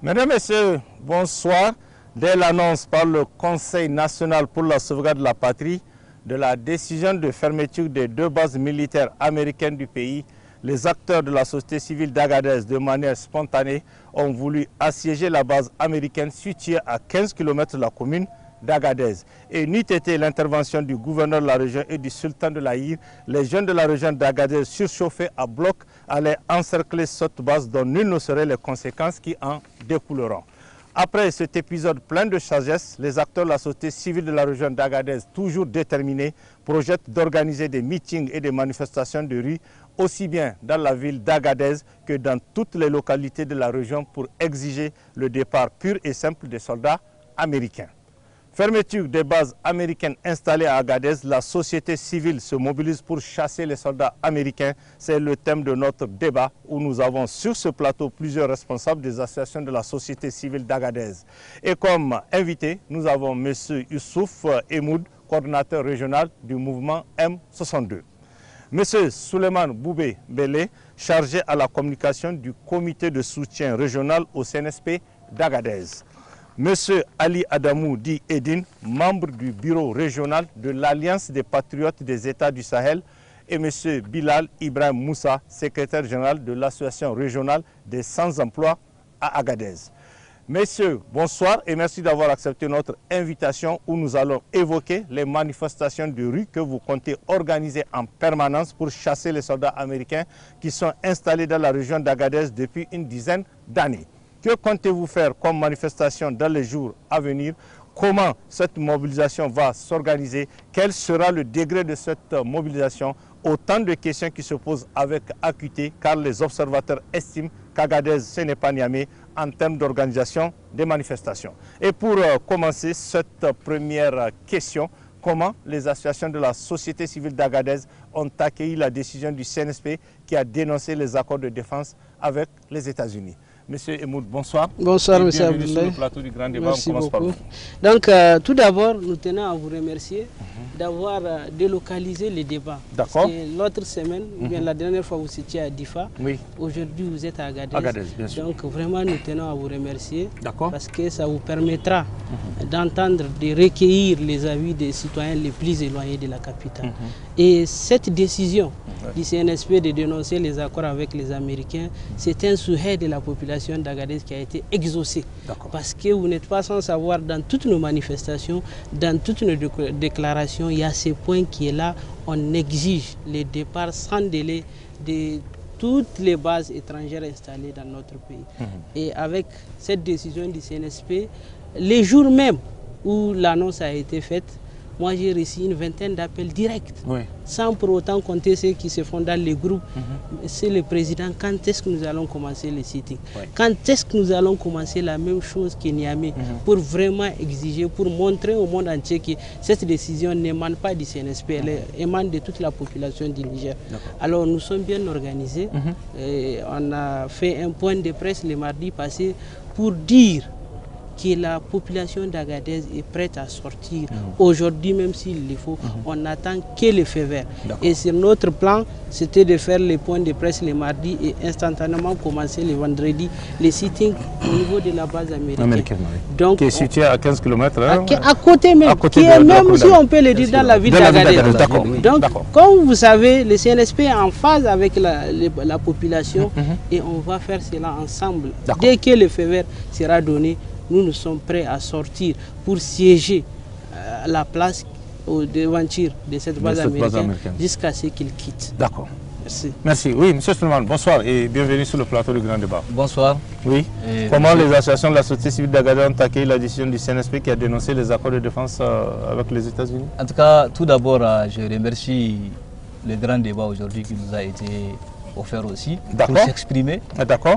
Mesdames et messieurs, bonsoir. Dès l'annonce par le Conseil national pour la sauvegarde de la patrie de la décision de fermeture des 2 bases militaires américaines du pays, les acteurs de la société civile d'Agadez, de manière spontanée, ont voulu assiéger la base américaine située à 15 km de la commune d'Agadez. Et n'eût été l'intervention du gouverneur de la région et du sultan de l'Aïr, les jeunes de la région d'Agadez, surchauffés à bloc, allaient encercler cette base dont nul ne saurait les conséquences qui en découleront. Après cet épisode plein de sagesse, les acteurs de la société civile de la région d'Agadez, toujours déterminés, projettent d'organiser des meetings et des manifestations de rue, aussi bien dans la ville d'Agadez que dans toutes les localités de la région pour exiger le départ pur et simple des soldats américains. Fermeture des bases américaines installées à Agadez, la société civile se mobilise pour chasser les soldats américains. C'est le thème de notre débat où nous avons sur ce plateau plusieurs responsables des associations de la société civile d'Agadez. Et comme invité, nous avons M. Youssouf Emoud, coordinateur régional du mouvement M62. M. Souleymane Boubé Belé, chargé à la communication du comité de soutien régional au CNSP d'Agadez. Monsieur Ali Adamou Di Edine, membre du bureau régional de l'Alliance des patriotes des États du Sahel, et Monsieur Bilal Ibrahim Moussa, secrétaire général de l'association régionale des sans-emploi à Agadez. Messieurs, bonsoir et merci d'avoir accepté notre invitation où nous allons évoquer les manifestations de rue que vous comptez organiser en permanence pour chasser les soldats américains qui sont installés dans la région d'Agadez depuis une dizaine d'années. Que comptez-vous faire comme manifestation dans les jours à venir? Comment cette mobilisation va s'organiser? Quel sera le degré de cette mobilisation? Autant de questions qui se posent avec acuité car les observateurs estiment qu'Agadez, ce n'est pas Niamey en termes d'organisation des manifestations. Et pour commencer cette première question, comment les associations de la société civile d'Agadez ont accueilli la décision du CNSP qui a dénoncé les accords de défense avec les États-Unis? Monsieur Emoud, bonsoir. Bonsoir, monsieur Abdoulaye. Abdoulaye. Sur le plateau du Grand Débat, Merci on commence beaucoup. par vous. Donc, tout d'abord, nous tenons à vous remercier d'avoir délocalisé les débats. D'accord. Parce que l'autre semaine, ou bien la dernière fois, vous étiez à Difa. Oui. Aujourd'hui, vous êtes à Agadez. Agadez, bien sûr. Donc, vraiment, nous tenons à vous remercier. D'accord. Parce que ça vous permettra d'entendre, de recueillir les avis des citoyens les plus éloignés de la capitale. Et cette décision du CNSP de dénoncer les accords avec les Américains, c'est un souhait de la population d'Agadez qui a été exaucé. Parce que vous n'êtes pas sans savoir, dans toutes nos manifestations, dans toutes nos déclarations, il y a ce point qui est là, on exige le départ sans délai de toutes les bases étrangères installées dans notre pays. Et avec cette décision du CNSP, les jours même où l'annonce a été faite, moi j'ai reçu une vingtaine d'appels directs, sans pour autant compter ceux qui se font dans les groupes. C'est le président, quand est-ce que nous allons commencer les sittings? Quand est-ce que nous allons commencer la même chose que Niamey pour vraiment exiger, pour montrer au monde entier que cette décision n'émane pas du CNSP, elle émane de toute la population du Niger. Alors nous sommes bien organisés. Et on a fait un point de presse le mardi passé pour dire que la population d'Agadez est prête à sortir. Aujourd'hui, même s'il le faut, on n'attend que le feu vert. Et sur notre plan, c'était de faire les points de presse le mardi et instantanément commencer le vendredi les sittings au niveau de la base américaine. Donc, qui est située à 15 km. À côté même, qui est même si on peut le dire dans la ville d'Agadez. Donc, comme vous savez, le CNSP est en phase avec la population et on va faire cela ensemble. Dès que le feu vert sera donné, nous sommes prêts à sortir pour siéger à la place au devanture de cette base américaine jusqu'à ce qu'ils quittent. D'accord. Merci. Merci. Oui, monsieur Souleymane, bonsoir et bienvenue sur le plateau du Grand Débat. Bonsoir. Oui. Comment les associations de la société civile d'Agadez ont accueilli la décision du CNSP qui a dénoncé les accords de défense avec les États-Unis? En tout cas, tout d'abord, je remercie le Grand Débat aujourd'hui qui nous a été offert aussi pour s'exprimer,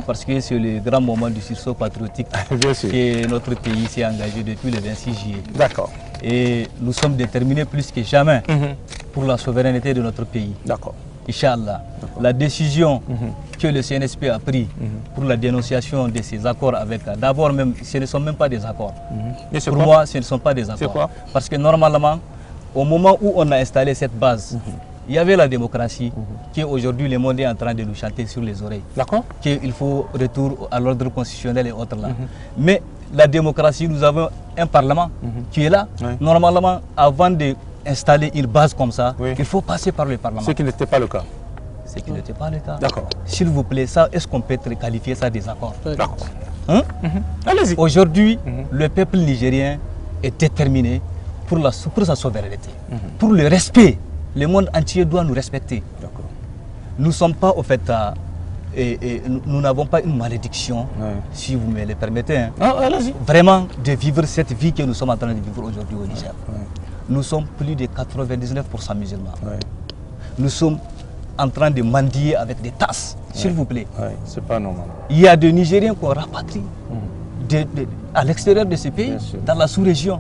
parce que c'est le grand moment du sursaut patriotique que notre pays s'est engagé depuis le 26 juillet. D'accord. Et nous sommes déterminés plus que jamais pour la souveraineté de notre pays. D'accord. Inch'Allah, la décision que le CNSP a prise pour la dénonciation de ces accords avec... D'abord, même, ce ne sont même pas des accords. Pour moi, ce ne sont pas des accords. Parce que normalement, au moment où on a installé cette base, il y avait la démocratie, qu'aujourd'hui le monde est en train de nous chanter sur les oreilles. D'accord. Qu'il faut retour à l'ordre constitutionnel et autres là. Mais la démocratie, nous avons un parlement qui est là. Normalement, avant d'installer une base comme ça, il faut passer par le parlement. Ce qui n'était pas le cas. Ce qui n'était pas le cas. D'accord. S'il vous plaît, ça, est-ce qu'on peut qualifier ça des accords? D'accord. Hein? Allez-y. Aujourd'hui, le peuple nigérien est déterminé pour sa souveraineté, pour le respect. Le monde entier doit nous respecter. Nous ne sommes pas, au fait, nous n'avons pas une malédiction, si vous me le permettez, hein, vraiment de vivre cette vie que nous sommes en train de vivre aujourd'hui au Niger. Nous sommes plus de 99% musulmans. Nous sommes en train de mendier avec des tasses, s'il vous plaît. C'est pas normal. Il y a des Nigériens qu'on rapatrie à l'extérieur de ce pays, dans la sous-région.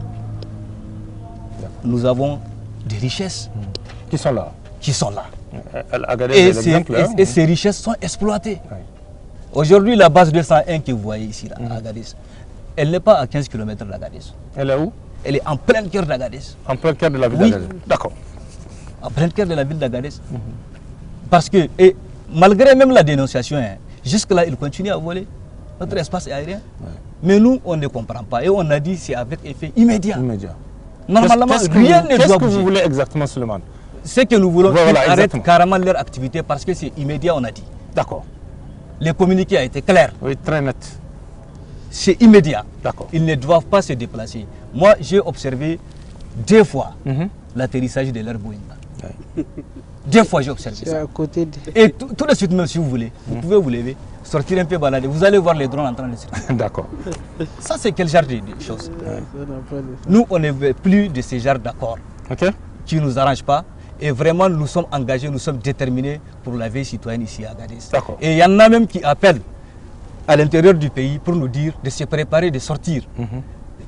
Nous avons des richesses qui sont là. Et ces richesses sont exploitées. Aujourd'hui, la base 201 que vous voyez ici, là, à Agadez, elle n'est pas à 15 km d'Agadez. Elle est où? Elle est en plein cœur d'Agadez. En plein cœur de la ville d'Agadez. D'accord. En plein cœur de la ville d'Agadez. Parce que, malgré même la dénonciation, jusque-là, ils continuent à voler notre espace aérien. Mais nous, on ne comprend pas. Et on a dit que c'est avec effet immédiat. Normalement, rien ne doit bouger. Qu'est-ce que vous voulez exactement, Suleiman? Ce que nous voulons, qu'ils arrêtent carrément leur activité parce que c'est immédiat, on a dit. D'accord. Le communiqué a été clair. Oui, très net. C'est immédiat. D'accord. Ils ne doivent pas se déplacer. Moi, j'ai observé 2 fois l'atterrissage de leur Boeing. 2 fois, j'ai observé ça. À côté de... Et tout de suite, même si vous voulez, vous pouvez vous lever, sortir un peu balader. Vous allez voir les drones en train de circuler. D'accord. Ça, c'est quel genre de choses? Nous, on ne veut plus de ce genre d'accords qui ne nous arrangent pas. Et vraiment, nous sommes engagés, nous sommes déterminés pour la vie citoyenne ici à Agadez. Et il y en a même qui appellent à l'intérieur du pays pour nous dire de se préparer, de sortir.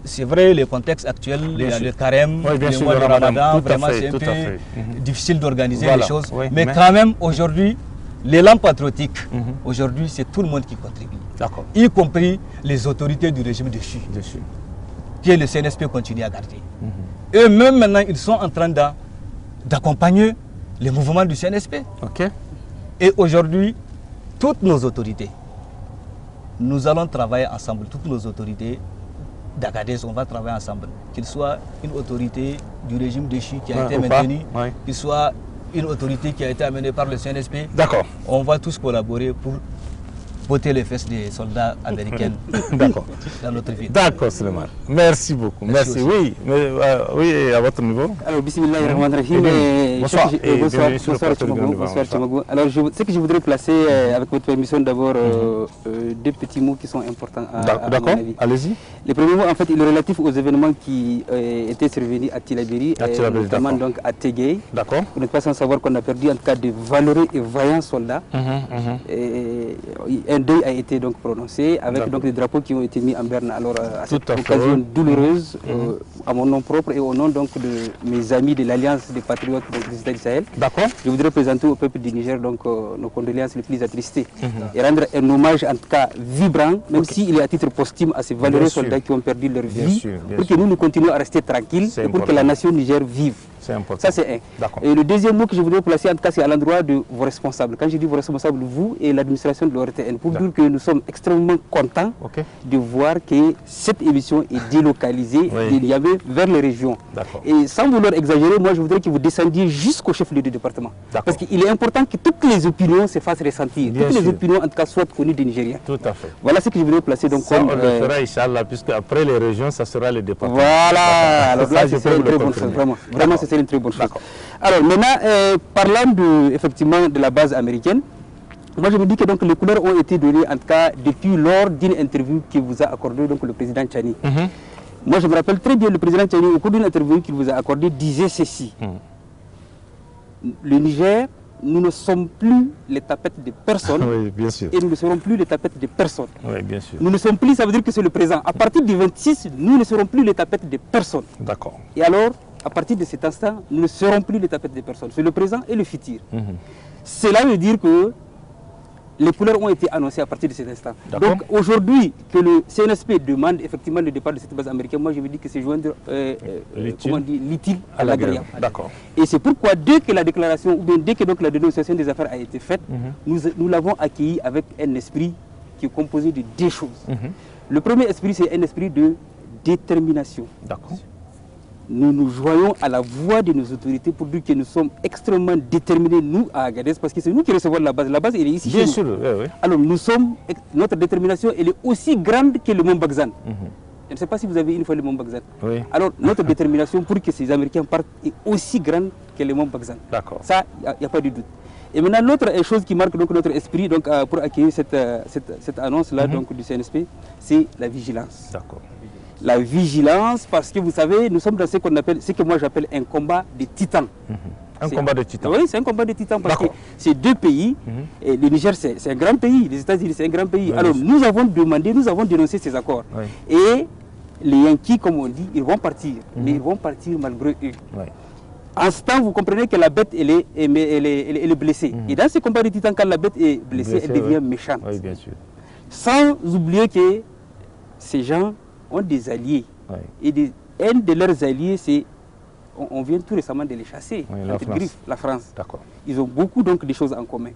C'est vrai, le contexte actuel, le carême, le mois de Ramadan, vraiment c'est un peu difficile d'organiser les choses. Mais quand même, aujourd'hui, l'élan patriotique, aujourd'hui, c'est tout le monde qui contribue. Y compris les autorités du régime déchu, que le CNSP continue à garder. Eux-mêmes, maintenant, ils sont en train d'accompagner les mouvements du CNSP. Et aujourd'hui, toutes nos autorités, nous allons travailler ensemble, toutes nos autorités d'Agadez, on va travailler ensemble. Qu'il soit une autorité du régime déchu qui a été maintenue, qu'il soit une autorité qui a été amenée par le CNSP. On va tous collaborer pour botter les fesses des soldats américains dans notre ville. D'accord, Suleiman. Merci beaucoup. Merci. Oui, oui, à votre niveau. Alors, bismillahirrahmanirrahim. Bonsoir. Bonsoir, Tchamago. Alors, ce que je voudrais placer, avec votre permission, d'abord, 2 petits mots qui sont importants à mon avis. Allez-y. Le premier mot, en fait, il est relatif aux événements qui étaient survenus à Tilaberi, notamment donc à Tegué. D'accord. Vous n'êtes pas sans savoir qu'on a perdu en tout cas de valeureux et vaillants soldats. Un deuil a été donc prononcé avec donc des drapeaux qui ont été mis en berne. Alors à cette occasion douloureuse, à mon nom propre et au nom donc de mes amis de l'Alliance des Patriotes des États du Sahel, je voudrais présenter au peuple du Niger donc nos condoléances les plus attristées et rendre un hommage en tout cas vibrant, même s'il est à titre posthume à ces valeureux soldats qui ont perdu leur vie, pour que nous continuions à rester tranquilles et pour que la nation Niger vive. C'est important. Ça, c'est un. Et le deuxième mot que je voudrais placer, en tout cas, c'est à l'endroit de vos responsables. Quand je dis vos responsables, vous et l'administration de l'ORTN, pour dire que nous sommes extrêmement contents de voir que cette émission est délocalisée de Niamey vers les régions. Et sans vouloir exagérer, moi, je voudrais que vous descendiez jusqu'au chef-lieu du département. Parce qu'il est important que toutes les opinions se fassent ressentir. Toutes les opinions, en tout cas, soient connues des Nigériens. Tout à fait. Voilà ce que je voudrais placer. Donc, ça, on le fera, Inch'Allah, puisque après les régions, ça sera les départements. Voilà. Alors là, c'est une très bonne chose. Vraiment, c'est une très bonne chose. Alors maintenant, parlant effectivement de la base américaine, moi je me dis que donc, les couleurs ont été données en tout cas depuis lors d'une interview qui vous a accordé donc, le président Tchani. Moi je me rappelle très bien le président Tchani au cours d'une interview qu'il vous a accordée disait ceci. Le Niger, nous ne sommes plus les tapettes de personne et nous ne serons plus les tapettes de personne. Nous ne sommes plus, ça veut dire que c'est le présent. À partir du 26, nous ne serons plus les tapettes de personne. Et alors, à partir de cet instant, nous ne serons plus les tapettes des personnes. C'est le présent et le futur. Cela veut dire que Les couleurs ont été annoncées à partir de cet instant. Donc aujourd'hui, que le CNSP demande effectivement le départ de cette base américaine, moi je me dis que c'est joindre l'utile à l'agréable. Et c'est pourquoi dès que la déclaration, ou bien dès que donc la dénonciation des affaires a été faite, nous l'avons accueilli avec un esprit qui est composé de deux choses. Le premier esprit, c'est un esprit de détermination. Nous nous joignons à la voix de nos autorités pour dire que nous sommes extrêmement déterminés, nous, à Agadez, parce que c'est nous qui recevons la base. La base, elle est ici. Bien sûr, oui. Alors, notre détermination, elle est aussi grande que le Mont Bagzan. Je ne sais pas si vous avez une fois le Mont Bagzan. Oui. Alors, notre détermination pour que ces Américains partent est aussi grande que le Mont Bagzan. D'accord. Ça, il n'y a pas de doute. Et maintenant, l'autre chose qui marque donc notre esprit donc, pour accueillir cette annonce-là du CNSP, c'est la vigilance. D'accord. La vigilance, parce que vous savez, nous sommes dans ce qu'on appelle, ce que moi j'appelle un combat de titans. Un combat de titans. Oui, c'est un combat de titans parce que ces deux pays, et le Niger c'est un grand pays, les États-Unis c'est un grand pays. Alors nous avons demandé, nous avons dénoncé ces accords. Et les Yankees, comme on dit, ils vont partir, mais ils vont partir malgré eux. En ce temps, vous comprenez que la bête, elle est blessée. Et dans ce combat de titans, quand la bête est blessée, elle devient méchante. Oui, bien sûr. Sans oublier que ces gens ont des alliés. Et un de leurs alliés, c'est, on vient tout récemment de les chasser, la France. Ils ont beaucoup donc de choses en commun.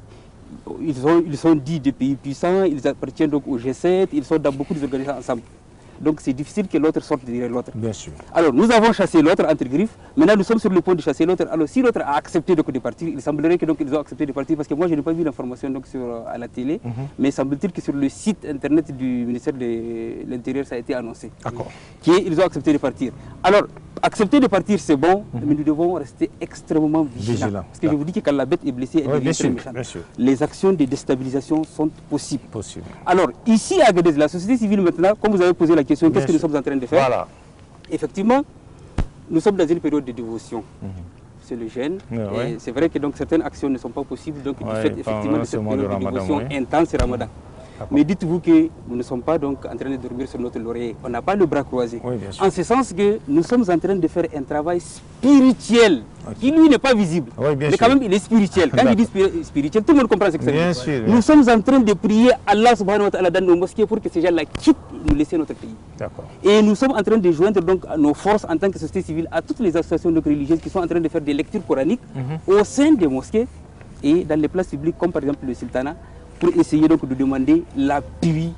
Ils sont dits des pays puissants, ils appartiennent donc au G7, ils sont dans beaucoup d'organisations ensemble. Donc c'est difficile que l'autre sorte derrière l'autre. Bien sûr. Alors nous avons chassé l'autre entre griffes, maintenant nous sommes sur le point de chasser l'autre. Alors si l'autre a accepté donc, de partir, il semblerait que donc, ils ont accepté de partir, parce que moi je n'ai pas vu l'information à la télé, mais semble-t-il que sur le site internet du ministère de l'Intérieur ça a été annoncé. D'accord. Qu'ils ont accepté de partir. Alors accepter de partir c'est bon, mais nous devons rester extrêmement vigilants. Parce que je vous dis que quand la bête est blessée, elle devient très méchante. Les actions de déstabilisation sont possibles. Alors ici à Agadez, la société civile maintenant, comme vous avez posé la question, qu'est-ce que nous sommes en train de faire? Effectivement, nous sommes dans une période de dévotion. C'est le jeûne. Et c'est vrai que donc, certaines actions ne sont pas possibles, donc du fait effectivement de cette période de dévotion intense, c'est Ramadan. Mais dites-vous que nous ne sommes pas donc en train de dormir sur notre laurier. On n'a pas le bras croisé. En ce sens que nous sommes en train de faire un travail spirituel qui lui n'est pas visible. Mais quand même il est spirituel. Quand je dis spirituel, tout le monde comprend ce que ça veut dire. Nous sommes en train de prier Allah subhanahu wa ta'ala dans nos mosquées pour que ces gens-là quittent et nous laisser notre pays. Et nous sommes en train de joindre donc nos forces en tant que société civile à toutes les associations religieuses qui sont en train de faire des lectures coraniques au sein des mosquées et dans les places publiques comme par exemple le sultanat, pour essayer donc de demander l'appui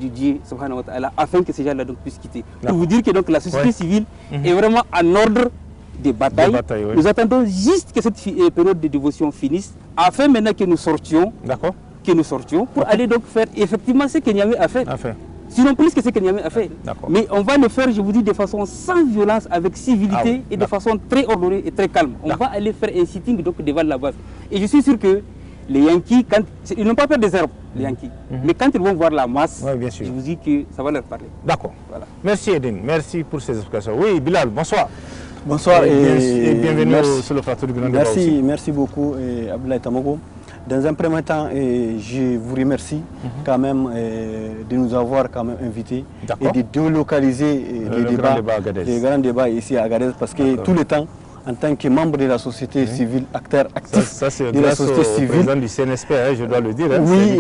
du Dieu subhanahu wa ta'ala afin que ces gens-là puissent quitter. Pour vous dire que donc la société civile est vraiment en ordre de bataille. Nous attendons juste que cette période de dévotion finisse afin maintenant que nous sortions, pour aller donc faire effectivement ce que Niamey a fait. Sinon plus que ce que Niamey a fait. Mais on va le faire, je vous dis, de façon sans violence, avec civilité et de façon très ordonnée et très calme. On va aller faire un sitting donc devant la base. Et je suis sûr que les Yankees, ils n'ont pas peur des herbes, les Yankees. Mais quand ils vont voir la masse, je vous dis que ça va leur parler. D'accord. Voilà. Merci Edine, merci pour ces explications. Oui, Bilal, bonsoir. Bonsoir et bienvenue sur le plateau du Grand Débat. Merci beaucoup, Abdoulaye Tamogo. Dans un premier temps, je vous remercie quand même de nous avoir quand même invités et de délocaliser les grands débats ici à Agadez, parce que tout le temps, en tant que membre de la société civile, acteur actif de la société civile. Président du CNSP, je dois le dire. Oui,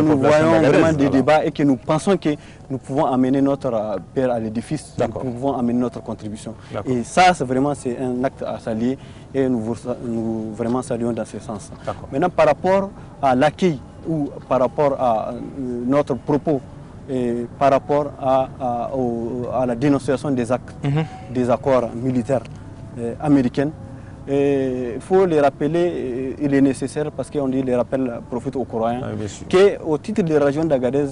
nous voyons vraiment des débats et que nous pensons que nous pouvons amener notre père à l'édifice, nous pouvons amener notre contribution. Et ça, c'est vraiment un acte à saluer et nous vraiment saluons dans ce sens. Maintenant, par rapport à l'accueil ou par rapport à notre propos, et par rapport à la dénonciation des actes, des accords militaires américains, il faut les rappeler, il est nécessaire parce qu'on dit les rappels profitent aux Coréens, qu'au titre de la région d'Agadez,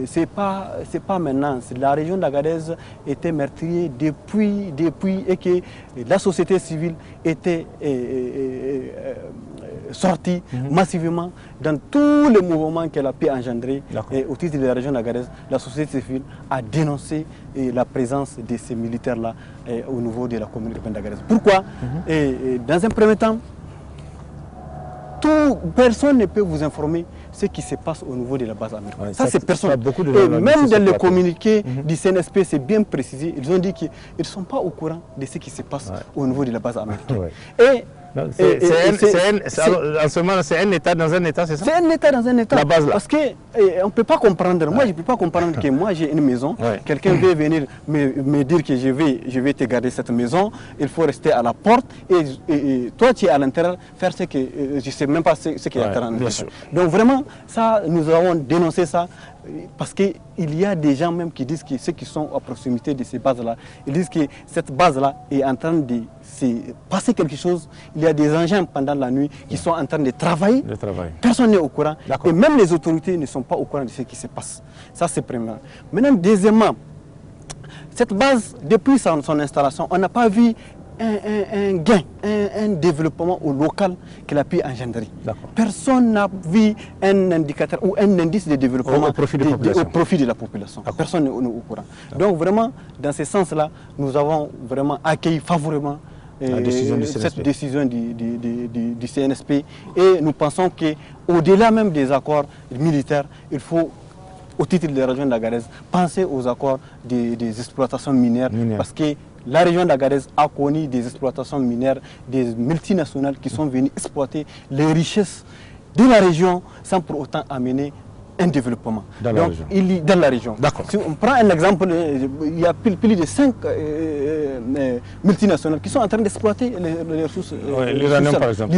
c'est pas maintenant, la région d'Agadez était meurtrière depuis et que la société civile était sortie massivement dans tous les mouvements qu'elle a pu engendrer. Et au titre de la région d'Agadez, la société civile a dénoncé la présence de ces militaires-là au niveau de la commune urbaine d'Agadez. Pourquoi? Dans un premier temps, personne ne peut vous informer ce qui se passe au niveau de la base américaine. Ça, c'est personne. Et même dans le communiqué du CNSP, c'est bien précisé. Ils ont dit qu'ils ne sont pas au courant de ce qui se passe au niveau de la base américaine. Et En ce moment, c'est un État dans un État, c'est ça? C'est un État dans un État. La base là. Parce qu'on ne peut pas comprendre. Moi, je ne peux pas comprendre que moi, j'ai une maison. Quelqu'un veut venir me dire que je vais te garder cette maison. Il faut rester à la porte. Et toi, tu es à l'intérieur, faire ce que je ne sais même pas ce qui est à l'intérieur. Donc vraiment, ça, nous avons dénoncé ça. Parce qu'il y a des gens même qui disent que ceux qui sont à proximité de ces bases-là, ils disent que cette base-là est en train de se passer quelque chose. Il y a des engins pendant la nuit qui sont en train de travailler. Personne n'est au courant. Et même les autorités ne sont pas au courant de ce qui se passe. Ça, c'est premièrement. Maintenant, deuxièmement, cette base, depuis son installation, on n'a pas vu un gain, un développement au local qu'elle a pu engendrer. Personne n'a vu un indicateur ou un indice de développement au profit de la population. Personne n'est au courant. Donc vraiment, dans ce sens-là, nous avons vraiment accueilli favorablement cette décision du CNSP et nous pensons qu'au-delà même des accords militaires, il faut, au titre de la région d'Agadez, penser aux accords des exploitations minières parce que la région d'Agadez a connu des exploitations minières, des multinationales qui sont venues exploiter les richesses de la région sans pour autant amener un développement dans la région. Si on prend un exemple, il y a plus de 5 multinationales qui sont en train d'exploiter les ressources. L'uranium par exemple.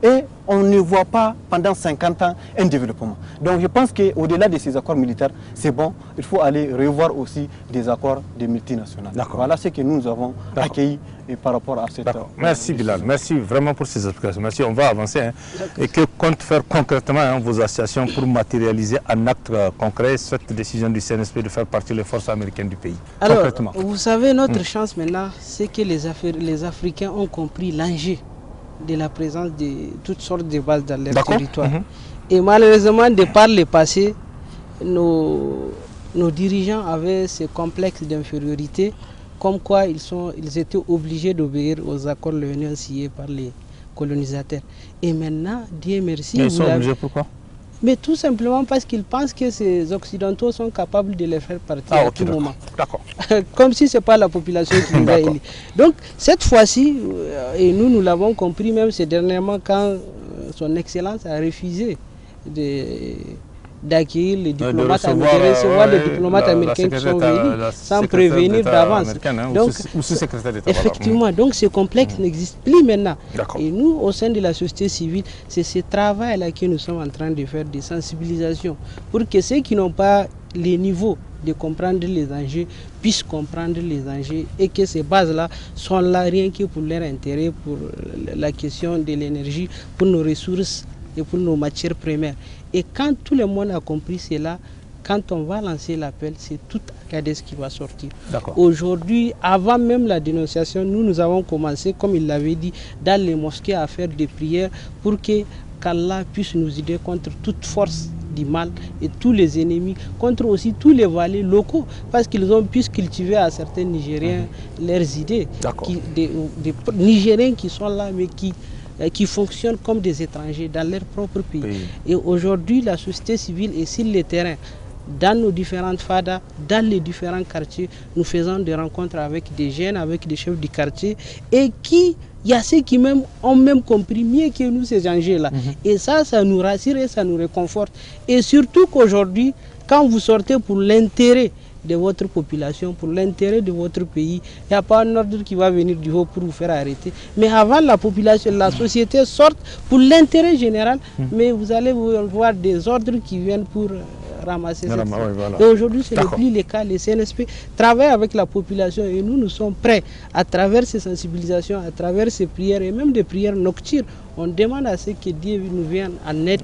Et on ne voit pas pendant 50 ans un développement. Donc je pense qu'au-delà de ces accords militaires, c'est bon, il faut aller revoir aussi des accords des multinationales. Voilà ce que nous avons accueilli par rapport à cette... Merci Bilal, merci vraiment pour ces explications. Merci, on va avancer. Et que comptent faire concrètement vos associations pour matérialiser en acte concret cette décision du CNSP de faire partir les forces américaines du pays? Alors, vous savez, notre chance maintenant, c'est que les Africains ont compris l'enjeu de la présence de toutes sortes de bases dans leur territoire. Et malheureusement, de par le passé, nos dirigeants avaient ce complexe d'infériorité, comme quoi ils étaient obligés d'obéir aux accords léoniens signés par les colonisateurs. Et maintenant, Dieu merci. Ils sont obligés pourquoi? Mais tout simplement parce qu'ils pensent que ces Occidentaux sont capables de les faire partir à tout moment. Comme si ce n'est pas la population qui nous a élus. Donc, cette fois-ci, et nous l'avons compris même ces dernièrement quand son Excellence a refusé d'accueillir les diplomates américains, recevoir les diplomates américains qui sont venus sans prévenir d'avance. Donc, effectivement, donc ce complexe n'existe plus maintenant. Et nous, au sein de la société civile, c'est ce travail-là que nous sommes en train de faire, de sensibilisation, pour que ceux qui n'ont pas les niveaux de comprendre les enjeux puissent comprendre les enjeux et que ces bases-là sont là rien que pour leur intérêt, pour la question de l'énergie, pour nos ressources et pour nos matières premières. Et quand tout le monde a compris cela, quand on va lancer l'appel, c'est tout Agadez qui va sortir. Aujourd'hui, avant même la dénonciation, nous avons commencé, comme il l'avait dit, dans les mosquées à faire des prières pour qu'Allah puisse nous aider contre toute force du mal et tous les ennemis, contre aussi tous les valets locaux, parce qu'ils ont pu cultiver à certains Nigériens leurs idées. Des Nigériens qui sont là, mais qui fonctionnent comme des étrangers dans leur propre pays. Et aujourd'hui, la société civile est sur le terrain, dans nos différentes fadas, dans les différents quartiers. Nous faisons des rencontres avec des jeunes, avec des chefs du quartier, et il y a ceux qui ont même compris mieux que nous ces enjeux-là. Et ça nous rassure et ça nous réconforte. Et surtout qu'aujourd'hui, quand vous sortez pour l'intérêt de votre population, pour l'intérêt de votre pays, il n'y a pas un ordre qui va venir du haut pour vous faire arrêter. Mais avant, la population, la société sorte pour l'intérêt général, mais vous allez voir des ordres qui viennent pour ramasser cette Et aujourd'hui, ce n'est plus le cas. Le CNSP travaille avec la population et nous sommes prêts, à travers ces sensibilisations, à travers ces prières et même des prières nocturnes, on demande à ce que Dieu nous vienne en aide.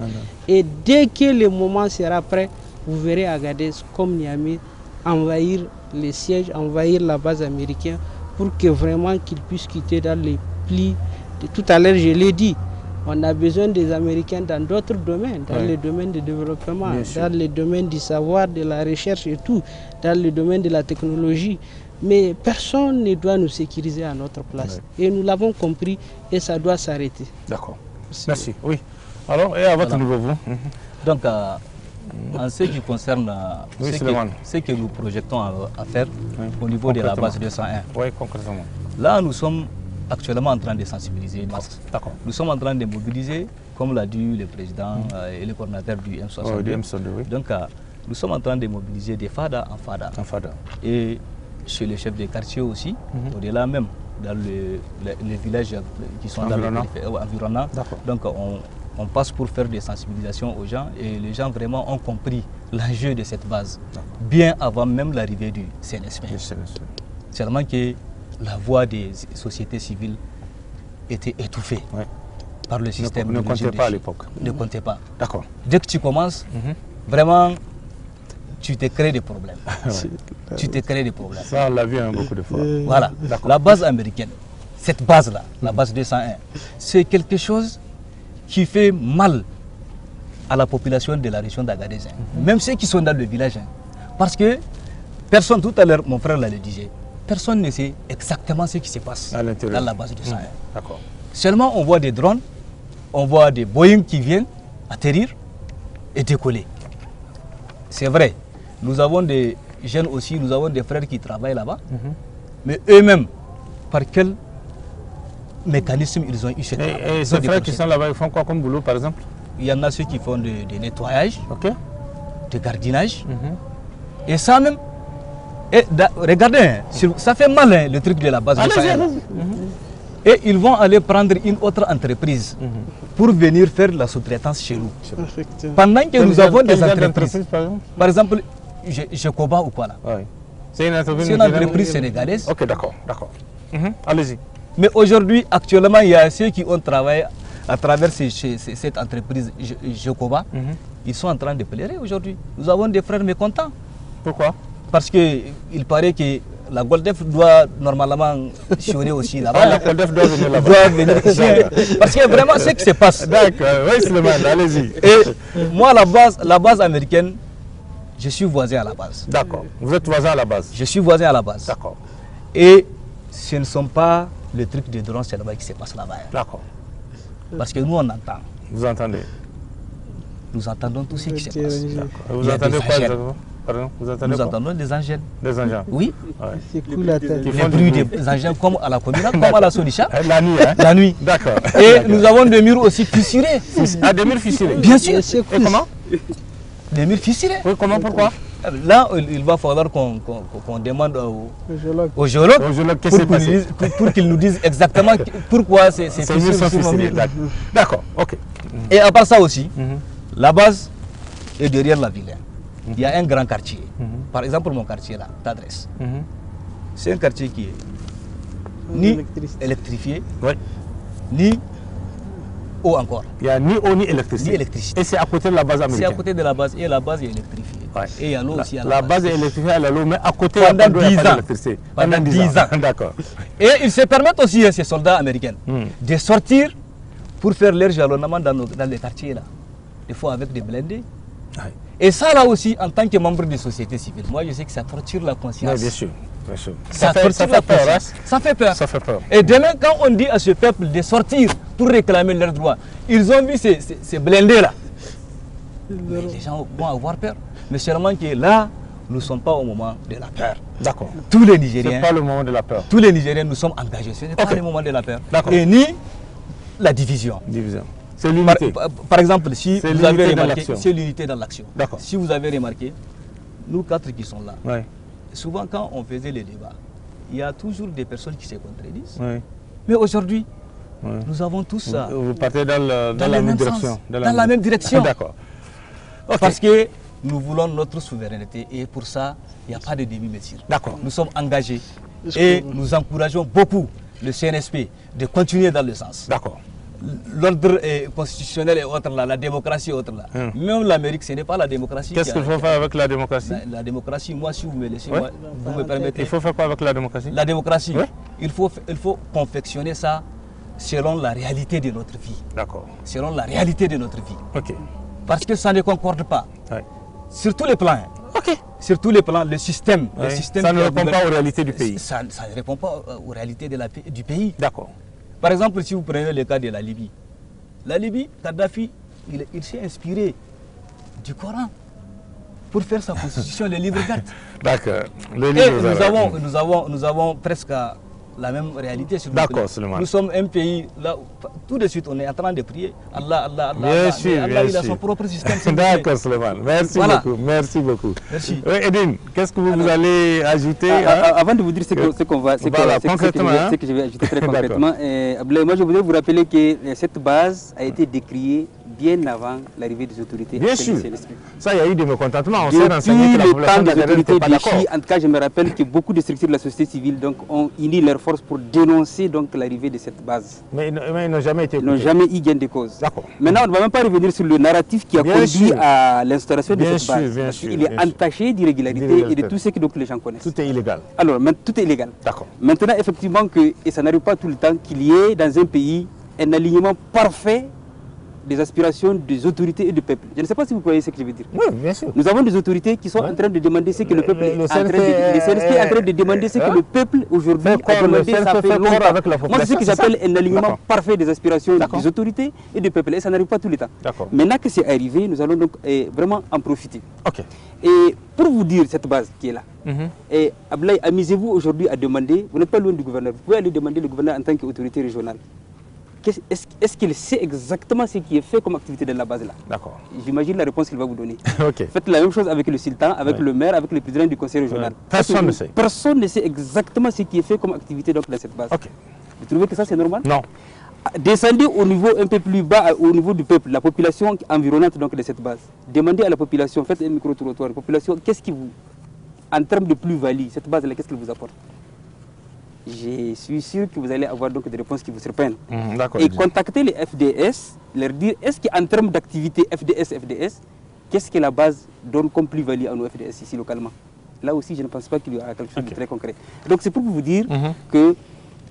Et dès que le moment sera prêt, vous verrez Agadez comme Niamey envahir les sièges, envahir la base américaine pour que vraiment qu'ils puissent quitter dans les plis. Tout à l'heure, je l'ai dit, on a besoin des Américains dans d'autres domaines, dans le domaine du développement, dans le domaine du savoir, de la recherche et tout, dans le domaine de la technologie. Mais personne ne doit nous sécuriser à notre place. Et nous l'avons compris et ça doit s'arrêter. D'accord. Merci. Oui. Alors, et à votre niveau, vous Donc, en ce qui concerne ce que nous projetons à faire au niveau de la base 201, oui, concrètement. Là, nous sommes actuellement en train de sensibiliser une masse. Nous sommes en train de mobiliser, comme l'a dit le président et le coordinateur du M62. Donc, nous sommes en train de mobiliser des FADA en FADA. Et chez les chefs des quartiers aussi, au-delà même, dans les villages qui sont dans les environnants. Donc, on passe pour faire des sensibilisations aux gens et les gens vraiment ont compris l'enjeu de cette base, bien avant même l'arrivée du CNSP. Seulement que la voix des sociétés civiles était étouffée par le système. Ne comptait pas à l'époque. Ne comptait pas. D'accord. Dès que tu commences, vraiment, tu te crées des problèmes. Tu te crées des problèmes. Ça, on l'a vu beaucoup de fois. Voilà. La base américaine, cette base-là, la base 201, c'est quelque chose qui fait mal à la population de la région d'Agadez. Même ceux qui sont dans le village. Parce que personne, tout à l'heure, mon frère le disait, personne ne sait exactement ce qui se passe dans la base 201. Seulement, on voit des drones, on voit des Boeing qui viennent atterrir et décoller. C'est vrai, nous avons des jeunes aussi, nous avons des frères qui travaillent là-bas, mais eux-mêmes, par quel mécanisme ils ont eu cette... Et ces frères qui sont là-bas, ils font quoi comme boulot, par exemple? Il y en a ceux qui font des nettoyages, de gardinage, et ça même, regardez, ça fait mal le truc de la base. Et ils vont aller prendre une autre entreprise pour venir faire la sous-traitance chez nous. Pendant que nous avons des entreprises, par exemple, Jekoba ou quoi là. C'est une entreprise sénégalaise. Ok, d'accord. Allez-y. Mais aujourd'hui, actuellement, il y a ceux qui ont travaillé à travers cette entreprise Jekoba. Ils sont en train de pleurer aujourd'hui. Nous avons des frères mécontents. Pourquoi? Parce qu'il paraît que la Goldef doit normalement chôrer aussi là-bas. La Goldef doit venir là-bas. Parce que vraiment, c'est ce qui se passe. D'accord, oui, Suleiman, allez-y. Et moi, la base américaine, je suis voisin à la base. D'accord. Vous êtes voisin à la base? Je suis voisin à la base. D'accord. Et ce ne sont pas le truc de drone là-bas qui se passe là-bas. D'accord. Parce que nous, on entend. Vous entendez? Nous entendons tout ce qui se passe. Vous entendez quoi exactement? Pardon, vous entendez nous quoi? Entendons des engins. Des engins? Oui. C'est cool la tête. Les bruits des engins comme à la commune, comme à la Sonicha. La nuit, hein? La nuit. D'accord. Et nous avons des murs aussi fissurés. Ah, des murs fissurés? Bien sûr. Et comment? Des murs fissurés. Oui, comment, pourquoi? Là, il va falloir qu'on demande aux géologues pour qu'ils nous disent exactement pourquoi ces murs sont fissurés. D'accord, ok. Et à part ça aussi, la base est derrière la ville. Il y a un grand quartier. Par exemple, mon quartier là, t'adresse. C'est un quartier qui est ni électrifié, ni eau encore. Il n'y a ni eau ni électricité. Et c'est à côté de la base américaine. C'est à côté de la base et la base est électrifiée. Et il y a l'eau aussi à la base. La base est électrifiée à l'eau, mais à côté pendant 10 ans. Pendant 10 ans. D'accord. Et ils se permettent aussi, ces soldats américains, de sortir pour faire leur jalonnement dans les quartiers là. Des fois avec des blindés. Et ça là aussi, en tant que membre de société civile, moi je sais que ça torture la conscience. Oui, bien sûr. Bien sûr. Ça fait peur. Ça fait peur. Ça fait peur. Et demain, quand on dit à ce peuple de sortir pour réclamer leurs droits, ils ont vu ces blindés là. Les gens vont avoir peur. Mais seulement que là, nous ne sommes pas au moment de la peur. D'accord. Tous les Nigériens. Ce n'est pas le moment de la peur. Tous les Nigériens, nous sommes engagés. Ce n'est pas le moment de la peur. Et ni la division. C'est l'unité. Par exemple, si vous avez remarqué, c'est l'unité dans l'action. Si vous avez remarqué, nous quatre qui sont là, souvent quand on faisait les débats, il y a toujours des personnes qui se contredisent. Mais aujourd'hui, nous avons tous ça. Vous partez dans la même direction. Dans la même direction. D'accord. Parce que nous voulons notre souveraineté et pour ça, il n'y a pas de demi-mesure. D'accord. Nous sommes engagés et nous encourageons beaucoup le CNSP de continuer dans le sens. D'accord. L'ordre constitutionnel et autres là, la démocratie et autres là. Même l'Amérique, ce n'est pas la démocratie. Qu'est-ce qu'il faut faire avec la démocratie? La démocratie, moi si vous me laissez, vous me permettez. Il faut faire quoi avec la démocratie? La démocratie, il faut confectionner ça selon la réalité de notre vie. D'accord. Selon la réalité de notre vie. Ok. Parce que ça ne concorde pas. Sur tous les plans. Ok. Sur tous les plans, le système. Ça ne répond pas aux réalités du pays. Ça ne répond pas aux réalités du pays. D'accord. Par exemple, si vous prenez le cas de la Libye. La Libye, Kadhafi, il s'est inspiré du Coran pour faire sa constitution, le livre vert. D'accord. Et nous avons presque la même réalité. D'accord, Suleiman. Nous sommes un pays, là, tout de suite, on est en train de prier. Allah, Allah, Allah. Bien sûr, Allah, il a son propre système. D'accord, Suleiman. Merci beaucoup. Merci beaucoup. Merci. Oui, Edine, qu'est-ce que vous allez ajouter Avant de vous dire ce que je vais ajouter très concrètement, moi je voudrais vous rappeler que cette base a été décriée bien avant l'arrivée des autorités. Bien sûr. Ça, il y a eu des mécontentements. On s'est Depuis renseigné que la le population temps des autorités pas de d'accord. Chi, en tout cas, je me rappelle que beaucoup de structures de la société civile ont uni leurs forces pour dénoncer l'arrivée de cette base. Mais ils n'ont jamais été Ils n'ont jamais eu gain de cause. D'accord. Maintenant, on ne va même pas revenir sur le narratif qui a conduit à l'instauration de cette base. Bien sûr, il est entaché d'irrégularité et de tout ce que les gens connaissent. Tout est illégal. Alors, tout est illégal. D'accord. Maintenant, effectivement, et ça n'arrive pas tout le temps, qu'il y ait dans un pays un alignement parfait des aspirations des autorités et du peuple. Je ne sais pas si vous voyez ce que je veux dire. Oui, bien sûr. Nous avons des autorités qui sont en train de demander ce que le peuple est en train de demander. Le CNSP est en train de demander ce que le peuple aujourd'hui a demandé. Ça fait longtemps. Moi, c'est ce que j'appelle un alignement parfait des aspirations des autorités et du peuple. Et ça n'arrive pas tout le temps. Maintenant que c'est arrivé, nous allons donc vraiment en profiter. Okay. Et pour vous dire cette base qui est là, Ablaye, amusez-vous aujourd'hui à demander, vous n'êtes pas loin du gouverneur, vous pouvez aller demander le gouverneur en tant qu'autorité régionale. Est-ce qu'il sait exactement ce qui est fait comme activité de la base là? D'accord. J'imagine la réponse qu'il va vous donner. Okay. Faites la même chose avec le sultan, avec le maire, avec le président du conseil régional. Personne ne sait. Personne ne sait exactement ce qui est fait comme activité donc, dans cette base. Okay. Vous trouvez que ça c'est normal? Non. Descendez au niveau un peu plus bas, au niveau du peuple, la population environnante donc, de cette base. Demandez à la population, faites un micro-trottoir. La population, qu'est-ce qui vous, en termes de plus-value, cette base-là, qu'est-ce qu'elle vous apporte? Je suis sûr que vous allez avoir donc des réponses qui vous surprennent. Et contactez les FDS, leur dire est-ce qu'en termes d'activité FDS, qu'est-ce que la base donne comme plus-value à nos FDS ici localement? Là aussi, je ne pense pas qu'il y aura quelque chose de très concret. Donc c'est pour vous dire que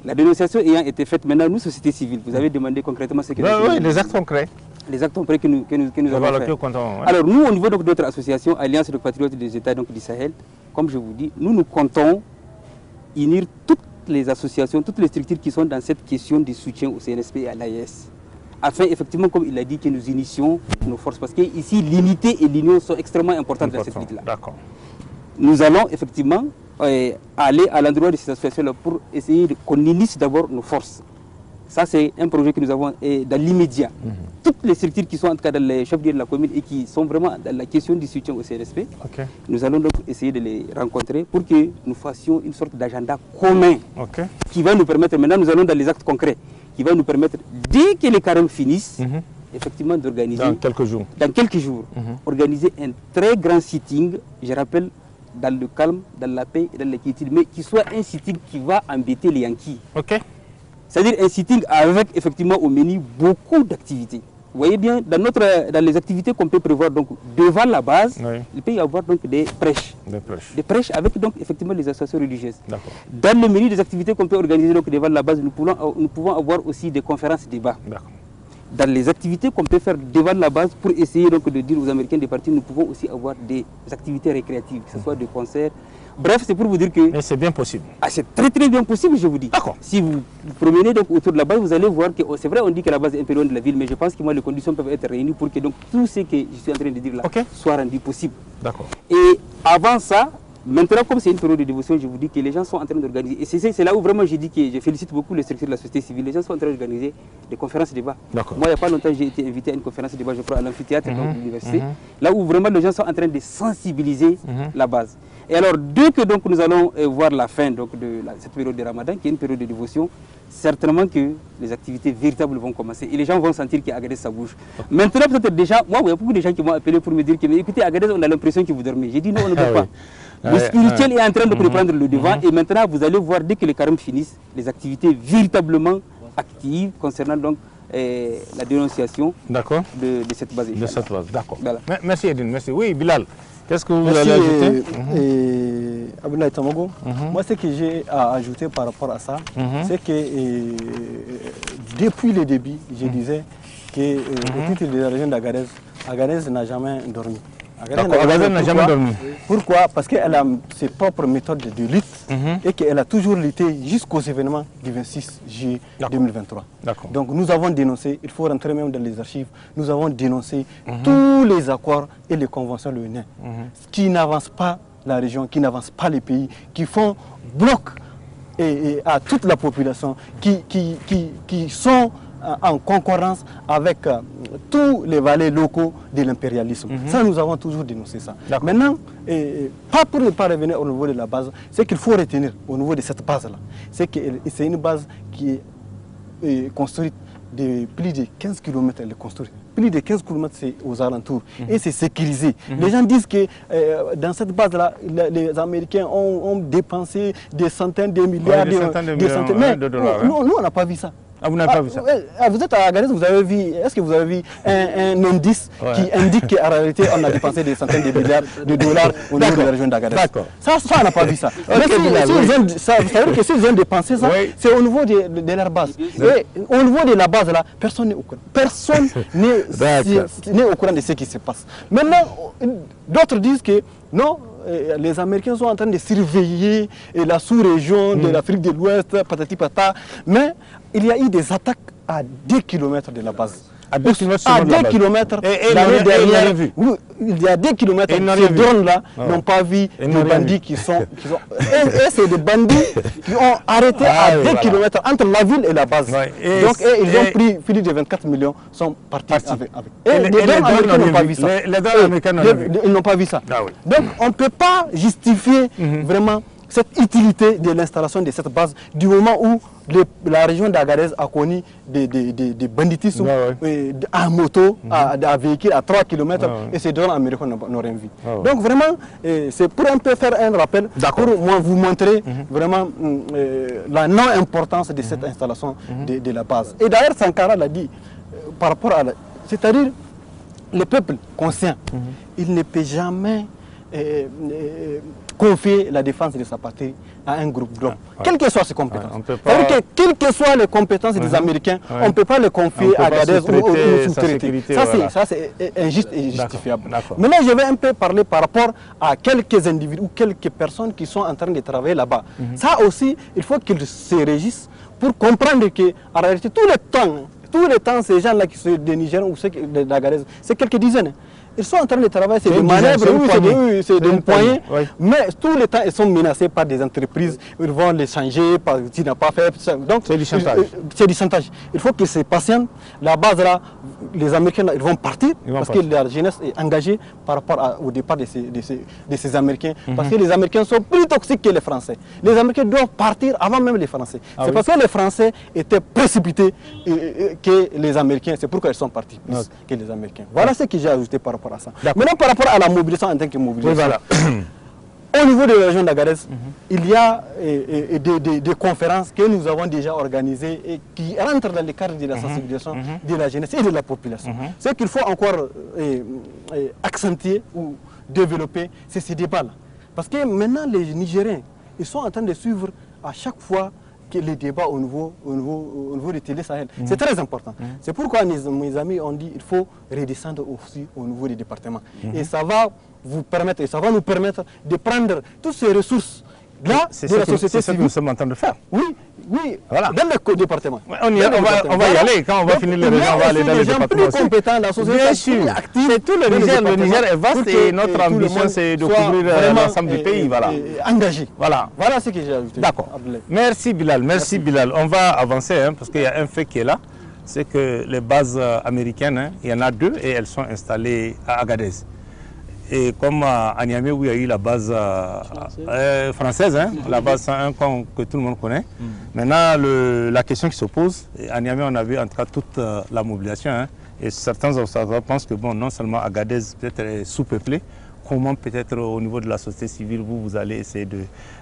la dénonciation ayant été faite, maintenant nous, société civile, vous avez demandé concrètement ce que oui, les actes concrets. Les actes concrets que nous avons fait. Alors nous, au niveau de notre association, Alliance de patriotes des États du Sahel, comme je vous dis, nous comptons unir toutes les associations, toutes les structures qui sont dans cette question de soutien au CNSP et à l'AES. Afin, effectivement, comme il a dit, que nous unissions nos forces. Parce qu'ici, l'unité et l'union sont extrêmement importantes dans cette lutte-là. D'accord. Nous allons, effectivement, aller à l'endroit de ces associations-là pour essayer qu'on unisse d'abord nos forces. Ça, c'est un projet que nous avons dans l'immédiat. Toutes les structures qui sont en tout cas dans les chefs de la commune et qui sont vraiment dans la question du soutien au CNSP, nous allons donc essayer de les rencontrer pour que nous fassions une sorte d'agenda commun qui va nous permettre, maintenant nous allons dans les actes concrets, qui va nous permettre, dès que les carèmes finissent, effectivement d'organiser, dans quelques jours, organiser un très grand sitting, je rappelle, dans le calme, dans la paix et dans la quiétude, mais qui soit un sitting qui va embêter les Yankees. C'est-à-dire un sitting avec effectivement au menu beaucoup d'activités. Vous voyez bien, dans les activités qu'on peut prévoir donc, devant la base, il peut y avoir donc, des prêches. Des prêches avec donc, effectivement les associations religieuses. Dans le menu des activités qu'on peut organiser donc, devant la base, nous pouvons avoir aussi des conférences débats. Dans les activités qu'on peut faire devant la base pour essayer donc, de dire aux Américains des partis, nous pouvons aussi avoir des activités récréatives, que ce soit des concerts. Bref, c'est pour vous dire que... Mais c'est bien possible. Ah, c'est très très bien possible, je vous dis. Si vous vous promenez donc, autour de la base, vous allez voir que... c'est vrai, on dit que la base est un peu loin de la ville, mais je pense que moi, les conditions peuvent être réunies pour que donc, tout ce que je suis en train de dire là soit rendu possible. Et avant ça, maintenant, comme c'est une période de dévotion, je vous dis que les gens sont en train d'organiser. Et c'est là où vraiment je dis que je félicite beaucoup les structures de la société civile. Les gens sont en train d'organiser des conférences débats. Moi, il n'y a pas longtemps, j'ai été invité à une conférence débat, je crois, à l'amphithéâtre de l'université. Là où vraiment les gens sont en train de sensibiliser la base. Et alors, dès que donc, nous allons voir la fin donc, de cette période de Ramadan, qui est une période de dévotion, certainement que les activités véritables vont commencer. Et les gens vont sentir qu'Agadez, ça bouge. Maintenant, peut-être déjà, moi, il y a beaucoup de gens qui m'ont appelé pour me dire que, mais écoutez, Agadez, on a l'impression que vous dormez. J'ai dit non, on ne dort pas. Le spirituel est en train de prendre le devant. Et maintenant, vous allez voir, dès que les carêmes finissent, les activités véritablement actives concernant donc la dénonciation de cette base. De cette base, d'accord. Voilà. Merci Edine, merci. Oui, Bilal. Qu'est-ce que vous allez ajouter? Abdoulaye Tamago, moi ce que j'ai à ajouter par rapport à ça, c'est que depuis le début, je disais que au titre de la région d'Agadez, Agadez n'a jamais dormi. Agadez n'a jamais dormi. Pourquoi? Parce qu'elle a ses propres méthodes de lutte et qu'elle a toujours lutté jusqu'aux événements du 26 juillet 2023. Donc nous avons dénoncé, il faut rentrer même dans les archives, nous avons dénoncé tous les accords et les conventions de l'ONU qui n'avancent pas la région, qui n'avancent pas les pays, qui font bloc et à toute la population qui sont en concurrence avec tous les valets locaux de l'impérialisme. Ça, nous avons toujours dénoncé ça. Maintenant, pas pour ne pas revenir au niveau de la base, ce qu'il faut retenir au niveau de cette base-là, c'est que c'est une base qui est construite de plus de 15 km. Elle est construite. Plus de 15 km, c'est aux alentours. Et c'est sécurisé. Les gens disent que dans cette base-là, les Américains ont dépensé des centaines de milliards, des centaines de dollars. Nous, on n'a pas vu ça. Ah, vous n'avez pas vu ça? Vous êtes à Agadez, vous avez vu, est-ce que vous avez vu un indice qui indique qu'en réalité, on a dépensé des centaines de milliards de dollars au niveau de la région d'Agadez? D'accord. Ça, on n'a pas vu ça. Mais ça veut dire que s'ils ont dépensé ça, c'est au niveau de leur base. Et au niveau de la base, là, personne n'est au courant. Personne n'est au courant de ce qui se passe. Maintenant, d'autres disent que non, les Américains sont en train de surveiller la sous-région de l'Afrique de l'Ouest, patati patata, mais il y a eu des attaques à 2 km de la base. À 2 km l'année dernière, il y a 2 km, ces drones-là n'ont pas vu les bandits qui sont... Et c'est des bandits qui ont arrêté à 2 km entre la ville et la base. Donc ils ont pris plus de 24 millions, sont partis avec. Et les drones américains n'ont pas vu ça. Les drones américains n'ont pas vu ça. Donc on ne peut pas justifier vraiment cette utilité de l'installation de cette base du moment où la région d'Agadez a connu des banditismes à moto, à véhicule à 3 km et ces drones américains n'ont rien vu. Donc vraiment, c'est pour un peu faire un rappel, pour vous montrer vraiment la non-importance de cette installation de la base. Et d'ailleurs, Sankara l'a dit par rapport à... C'est-à-dire, le peuple conscient, il ne peut jamais confier la défense de sa patrie à un groupe d'hommes, quelles que soient ses compétences. Quelles que soient les compétences des Américains, on ne peut pas les confier à Agadez ou sous-traiter. Ça, c'est injuste et injustifiable. Maintenant, je vais un peu parler par rapport à quelques individus ou quelques personnes qui sont en train de travailler là-bas. Ça aussi, il faut qu'ils se régissent pour comprendre qu'en réalité, tout le temps, ces gens-là qui sont des Nigériens ou ceux d'Agadez, c'est quelques dizaines. Ils sont en train de travailler, c'est des manœuvres, c'est des poignées, mais tout le temps, ils sont menacés par des entreprises, ils vont les changer, s'ils n'ont pas fait. Donc, c'est du chantage. C'est du chantage. Il faut qu'ils se patientent. La base là, les Américains, ils vont partir parce que la jeunesse est engagée par rapport au départ de ces Américains. Parce que les Américains sont plus toxiques que les Français. Les Américains doivent partir avant même les Français. C'est parce que les Français étaient précipités que les Américains, c'est pourquoi ils sont partis plus que les Américains. Voilà ce que j'ai ajouté par rapport à ça. Maintenant, par rapport à la mobilisation en tant que mobilisation, au niveau de la région d'Agadez, il y a des conférences que nous avons déjà organisées et qui rentrent dans le cadre de la sensibilisation de la jeunesse et de la population. Ce qu'il faut encore accentuer ou développer, c'est ces débats-là. Parce que maintenant, les Nigériens, ils sont en train de suivre à chaque fois les débats au niveau de Télé Sahel. C'est très important. C'est pourquoi mes amis ont dit qu'il faut redescendre aussi au niveau des départements. Et ça va vous permettre, et ça va nous permettre de prendre toutes ces ressources là de la société civile. C'est ce que nous sommes en train de faire. Oui, voilà. Dans le département. On va y aller. Quand on va finir les régions, on va aller dans les départements aussi. Compétents, la société bien sûr. C'est tout le Niger. Le Niger est vaste et notre ambition, c'est de couvrir l'ensemble du pays. Engagé. Voilà ce que j'ai ajouté. D'accord. Merci Bilal. Merci Bilal. On va avancer parce qu'il y a un fait qui est là. C'est que les bases américaines, il y en a 2 et elles sont installées à Agadez. Et comme à Niamey où il y a eu la base française, la base 101 que tout le monde connaît. Maintenant, la question qui se pose, à Niamey on a vu en tout cas toute la mobilisation, et certains observateurs pensent que bon, non seulement Agadez peut-être est sous-peuplé, comment peut-être au niveau de la société civile vous allez essayer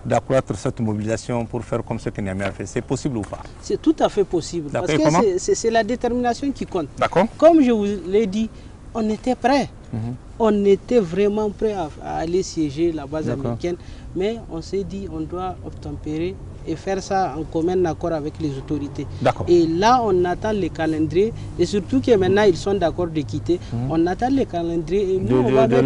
d'accroître cette mobilisation pour faire comme ce que Niamey a fait. C'est possible ou pas? C'est tout à fait possible, parce que c'est la détermination qui compte. D'accord. Comme je vous l'ai dit, on était prêts. On était vraiment prêt à aller siéger la base américaine, mais on s'est dit on doit obtempérer et faire ça en commun accord avec les autorités. Et là, on attend les calendriers, et surtout que maintenant ils sont d'accord de quitter. On attend les calendriers et nous, on va mettre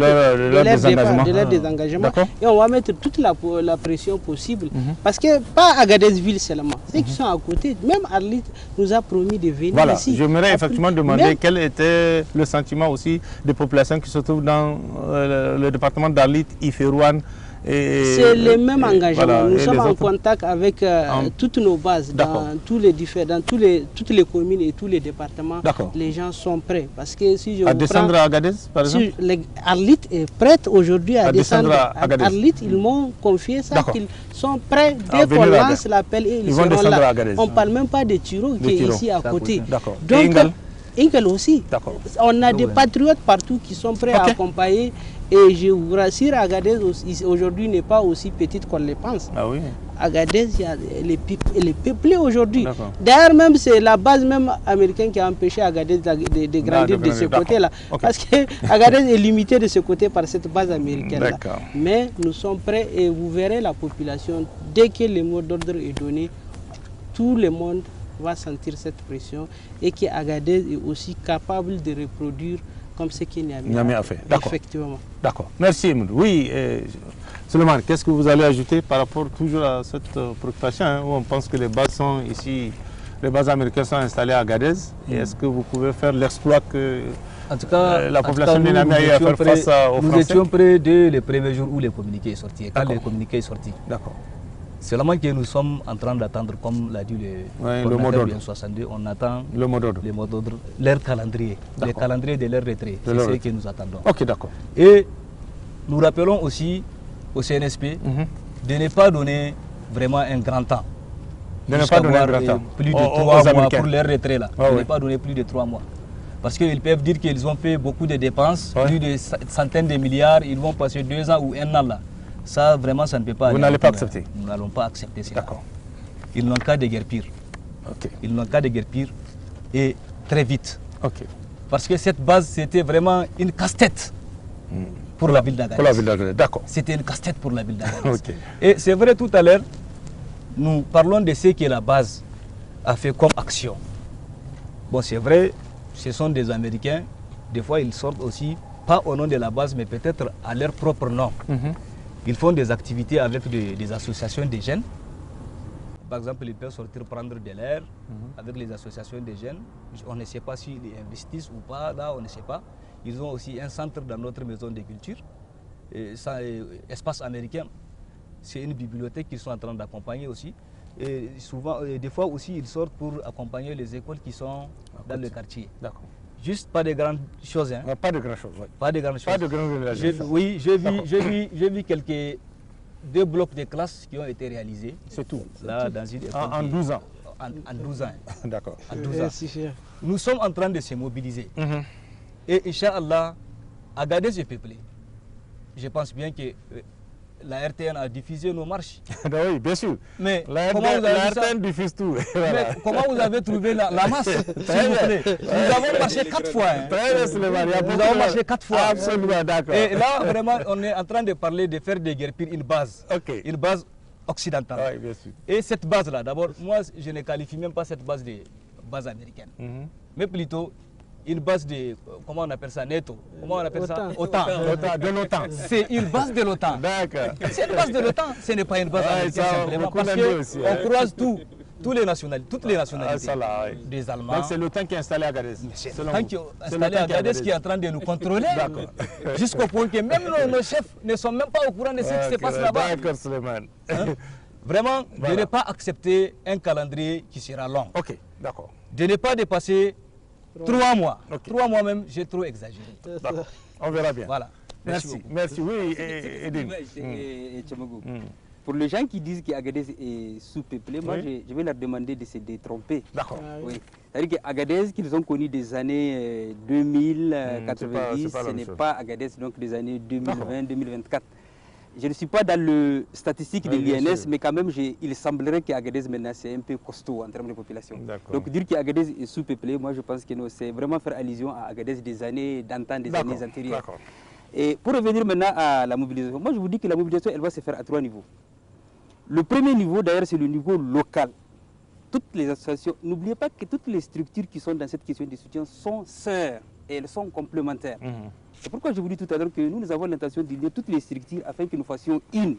de leur désengagement. Et on va mettre toute la pression possible. Parce que pas Agadez-Ville seulement, ceux qui sont à côté, même Arlit nous a promis de venir ici. J'aimerais effectivement demander quel était le sentiment aussi des populations qui se trouvent dans le département d'Arlit, Iferouane C'est le même engagement. Voilà, nous sommes en contact avec toutes nos bases dans tous les toutes les communes et tous les départements. Les gens sont prêts. Parce que si je à descendre à Agadez, par exemple, Arlit est prête aujourd'hui à descendre à Arlit. Ils m'ont confié ça, qu'ils sont prêts dès qu'on lance l'appel et ils seront là. On ne parle même pas de Tiro qui est ici à côté. Donc, Inkel aussi. On a des patriotes partout qui sont prêts à accompagner. Et je vous rassure, Agadez aujourd'hui n'est pas aussi petite qu'on le pense. Ah oui. Agadez, elle est peuplée aujourd'hui. D'ailleurs, même c'est la base même américaine qui a empêché Agadez de grandir de ce côté-là. Parce que Agadez est limité de ce côté par cette base américaine-là. Mais nous sommes prêts et vous verrez la population, dès que le mot d'ordre est donné, tout le monde va sentir cette pression et qu'Agadez est aussi capable de reproduire comme ce qu'il Niamey a fait. Effectivement. D'accord. Merci, Emoud. Oui, Suleiman, qu'est-ce que vous allez ajouter par rapport toujours à cette préoccupation où on pense que les bases sont ici, les bases américaines sont installées à Agadez. Et est-ce que vous pouvez faire l'exploit que en tout cas, la population de Niamey a eu à faire face aux Français? Nous étions prêts dès les premiers jours où les communiqués sont sortis, quand le communiqué est sorti. D'accord. Seulement que nous sommes en train d'attendre, comme l'a dit le mot d'ordre. 62, on attend le mot d'ordre, leur calendrier, le calendrier de leur retrait. C'est ce que nous attendons. Ok, d'accord. Et nous rappelons aussi au CNSP de ne pas donner vraiment un grand temps. De ne pas donner un grand temps. Plus de 3 mois pour leur retrait là. De ne pas donner plus de 3 mois. Parce qu'ils peuvent dire qu'ils ont fait beaucoup de dépenses, plus de centaines de milliards, ils vont passer 2 ans ou 1 an là. Ça, vraiment, ça ne peut pas. Vous n'allez pas accepter? Nous n'allons pas accepter cela. D'accord. Ils n'ont qu'à déguerpir. Ils n'ont qu'à déguerpir et très vite. Parce que cette base, c'était vraiment une casse-tête pour la ville d'Agadez. Pour la ville d'Agadez, d'accord. C'était une casse-tête pour la ville d'Agadez. Et c'est vrai, tout à l'heure, nous parlons de ce que la base a fait comme action. Bon, c'est vrai, ce sont des Américains. Des fois, ils sortent aussi, pas au nom de la base, mais peut-être à leur propre nom. Ils font des activités avec des associations de jeunes. Par exemple, ils peuvent sortir prendre de l'air avec les associations de jeunes. On ne sait pas s'ils investissent ou pas, là on ne sait pas. Ils ont aussi un centre dans notre maison de culture, espace américain. C'est une bibliothèque qu'ils sont en train d'accompagner aussi. Et souvent, des fois aussi, ils sortent pour accompagner les écoles qui sont dans le quartier. D'accord. Juste pas de grandes choses. Hein. Pas de grandes choses. Oui. Pas de grandes choses. Pas de grandes réalisations. Oui, j'ai vu deux blocs de classes qui ont été réalisés. C'est tout. Là, dans une école en 12 ans. En 12 ans. D'accord. En 12 ans. Nous sommes en train de se mobiliser. Et Inch'Allah, Agadez est peuplé. Je pense bien que la RTN a diffusé nos marches. Oui, bien sûr. Mais la RTN diffuse tout. Mais comment vous avez trouvé la masse, s'il vous plaît? Nous avons marché 4 fois. Hein. Nous avons marché 4 fois. Absolument, d'accord. Et là, vraiment, on est en train de parler de faire déguerpir une base. Une base occidentale. Oui, bien sûr. Et cette base-là, d'abord, moi, je ne qualifie même pas cette base de base américaine. Mais plutôt une base de, comment on appelle ça, NATO, comment on appelle ça, OTAN. De l'OTAN. C'est une base de l'OTAN. D'accord. C'est une base de l'OTAN, ce n'est pas une base américaine simplement, parce qu'on croise toutes les nationalités des Allemands. Donc c'est l'OTAN qui est installé à Agadez. C'est l'OTAN qui est installé à Agadez qui est en train de nous contrôler, jusqu'au point que même nos chefs ne sont même pas au courant de ce qui se passe là-bas. D'accord, Suleiman. Vraiment, de ne pas accepter un calendrier qui sera long. Ok, d'accord. De ne pas dépasser 3 mois. 3 mois même, j'ai trop exagéré. On verra bien. Voilà. Merci. Merci. Oui, Edine. Pour les gens qui disent qu'Agadez est sous-peuplé, moi je vais leur demander de se détromper. D'accord. Oui. C'est-à-dire qu'Agadez, qu'ils ont connu des années 2000, 90, ce n'est pas Agadez donc des années 2020, 2024. Je ne suis pas dans le statistique de l'INS, mais quand même, il semblerait qu'Agadez maintenant c'est un peu costaud en termes de population. Donc dire qu'Agadez est sous-peuplé, moi je pense que c'est vraiment faire allusion à Agadez des années d'antan, des années antérieures. Et pour revenir maintenant à la mobilisation, moi je vous dis que la mobilisation elle va se faire à 3 niveaux. Le premier niveau d'ailleurs c'est le niveau local. Toutes les associations, n'oubliez pas que toutes les structures qui sont dans cette question de soutien sont sœurs et elles sont complémentaires. C'est pourquoi je vous dis tout à l'heure que nous avons l'intention d'unir toutes les structures afin que nous fassions une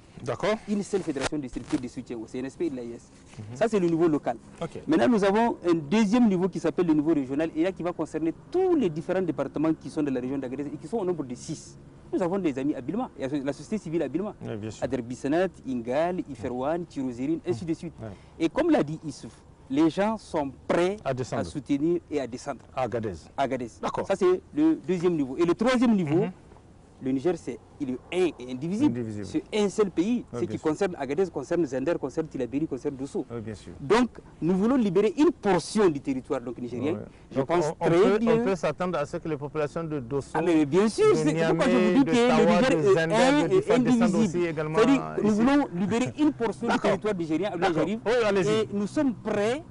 seule fédération de structures de soutien au CNSP et de l'AIS. Ça, c'est le niveau local. Maintenant, nous avons un deuxième niveau qui s'appelle le niveau régional et là qui va concerner tous les différents départements qui sont de la région d'Agadez et qui sont au nombre de 6. Nous avons des amis à Bilma, il y a la société civile à Bilma, à Derbisenet, Ingal, Iferouane, Tirozérine, ainsi de suite. Et comme l'a dit Issouf, les gens sont prêts à soutenir et à descendre. À Agadez. Ça, c'est le deuxième niveau. Et le troisième niveau, le Niger, il est indivisible. C'est un seul pays. Ce qui concerne Agadez, concerne Zender, concerne Tilaberi, concerne Dosso. Donc, nous voulons libérer une portion du territoire nigérien. Je pense très bien. On peut s'attendre à ce que les populations de Dosso, mais bien sûr, c'est pourquoi je vous dis que le Niger est indivisible. C'est-à-dire nous voulons libérer une portion du territoire nigérien. Et nous sommes prêts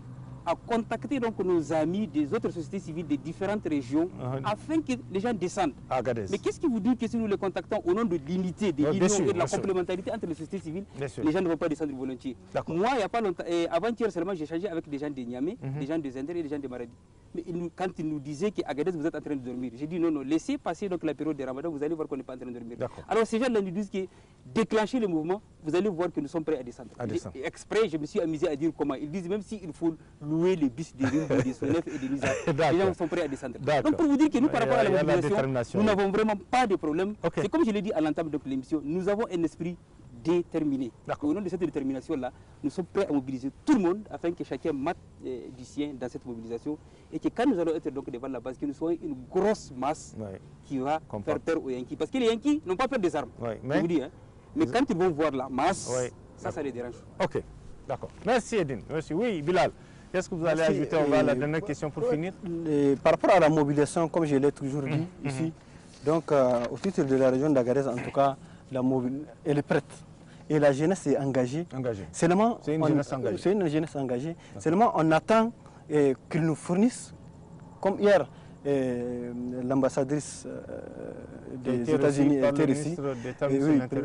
à contacter donc nos amis des autres sociétés civiles des différentes régions afin que les gens descendent. Mais qu'est-ce qui vous dit que si nous les contactons au nom de l'unité, de l'union et de la complémentarité entre les sociétés civiles, les gens ne vont pas descendre volontiers? Moi, il n'y a pas longtemps, avant-hier seulement, j'ai échangé avec des gens de Niamey, des gens de Zender et des gens de Maradi. Mais quand ils nous disaient qu'Agadez, vous êtes en train de dormir, j'ai dit non, laissez passer donc la période de Ramadan, vous allez voir qu'on n'est pas en train de dormir. Alors ces gens-là nous disent que déclencher le mouvement, vous allez voir que nous sommes prêts à descendre. Exprès, je me suis amusé à dire comment. Ils disent même s'il faut louer les bus de Rimbo, des Sonef et des Nisa, les gens sont prêts à descendre. Donc pour vous dire que nous, par rapport à la mobilisation, nous n'avons vraiment pas de problème. C'est comme je l'ai dit à l'entame de l'émission, nous avons un esprit déterminé. Au nom de cette détermination-là, nous sommes prêts à mobiliser tout le monde afin que chacun mate du sien dans cette mobilisation et que quand nous allons être donc devant la base, que nous soyons une grosse masse qui va faire peur aux Yankees. Parce que les Yankees n'ont pas peur des armes, je vous dis. Mais quand ils vont voir la masse, ça les dérange. Ok, d'accord. Merci Edine. Merci. Oui, Bilal, qu'est-ce que vous allez ajouter? On va à la dernière question pour finir. Par rapport à la mobilisation, comme je l'ai toujours dit ici, donc au titre de la région d'Agadez, en tout cas, elle est prête. Et la jeunesse est engagée. C'est une jeunesse engagée. Seulement, on attend qu'ils nous fournissent, comme hier, l'ambassadrice des États-Unis était ici.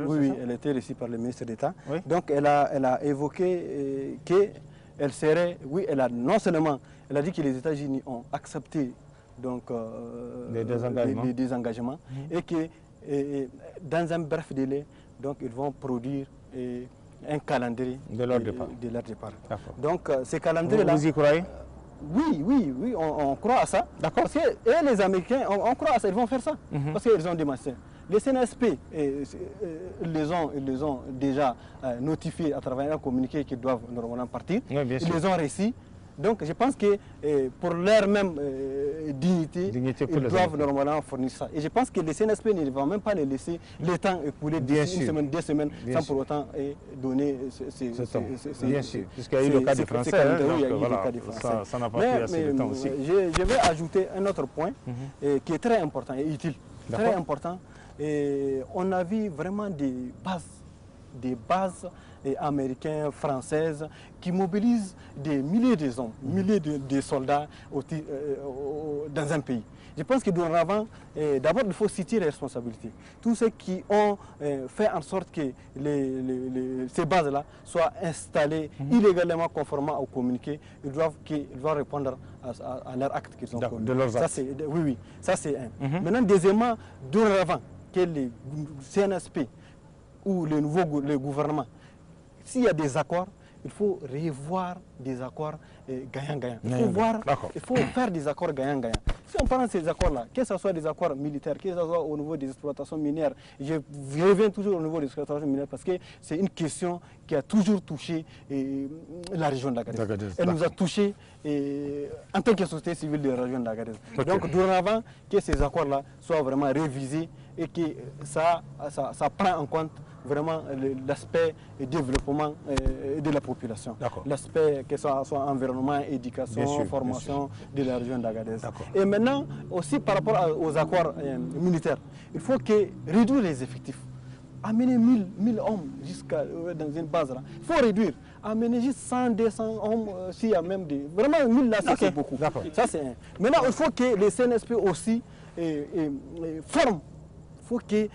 Oui, elle était ici par le ministre d'État. Donc, elle a évoqué qu'elle serait, non seulement, elle a dit que les États-Unis ont accepté donc, des désengagements et que dans un bref délai, donc ils vont produire un calendrier de leur départ. Donc ces calendriers-là... Vous y croyez? Oui, on croit à ça. Parce que les Américains, on croit à ça, ils vont faire ça. Parce qu'ils ont démontré. Les CNSP, ils les ont déjà notifiés à travers un communiqué qu'ils doivent normalement partir. Ils les ont réussi. Donc je pense que pour leur même dignité, ils doivent normalement fournir ça. Et je pense que les CNSP ne vont même pas les laisser le temps écoulé une semaine, 2 semaines, sans pour autant donner bien sûr, puisqu'il y a eu le cas des Français. Ça n'a pas pris assez de temps aussi. Je vais ajouter un autre point qui est très important et utile. Très important. Et on a vu vraiment des bases américaines, françaises, qui mobilisent des milliers d'hommes, milliers de soldats dans un pays. Je pense que dorénavant, d'abord il faut situer les responsabilités. Tous ceux qui ont fait en sorte que ces bases-là soient installées illégalement conformément au communiqué, ils doivent répondre à leurs actes qu'ils ont commis. De leurs actes. Oui, ça c'est un. Maintenant, deuxièmement, dorénavant, que les CNSP ou le gouvernement, s'il y a des accords, il faut revoir des accords gagnant-gagnant. Il faut faire des accords gagnant-gagnant. Si on prend ces accords-là, que ce soit des accords militaires, que ce soit au niveau des exploitations minières, je reviens toujours au niveau des exploitations minières parce que c'est une question qui a toujours touché la région d'Agadez. Elle nous a touché en tant que société civile de la région d'Agadez. Donc, dorénavant, que ces accords-là soient vraiment révisés et que ça prend en compte vraiment l'aspect développement de la population. L'aspect que ce soit environnement, éducation, formation de la région d'Agadez. Et maintenant, aussi par rapport aux accords militaires, il faut réduire les effectifs. Amener 1000 hommes jusqu'à dans une base là. Il faut réduire. Amener juste 100, 200 hommes, s'il y a même des... Vraiment 1000 là, c'est beaucoup. Ça c'est un. Maintenant, il faut que les CNSP aussi forment. Il faut que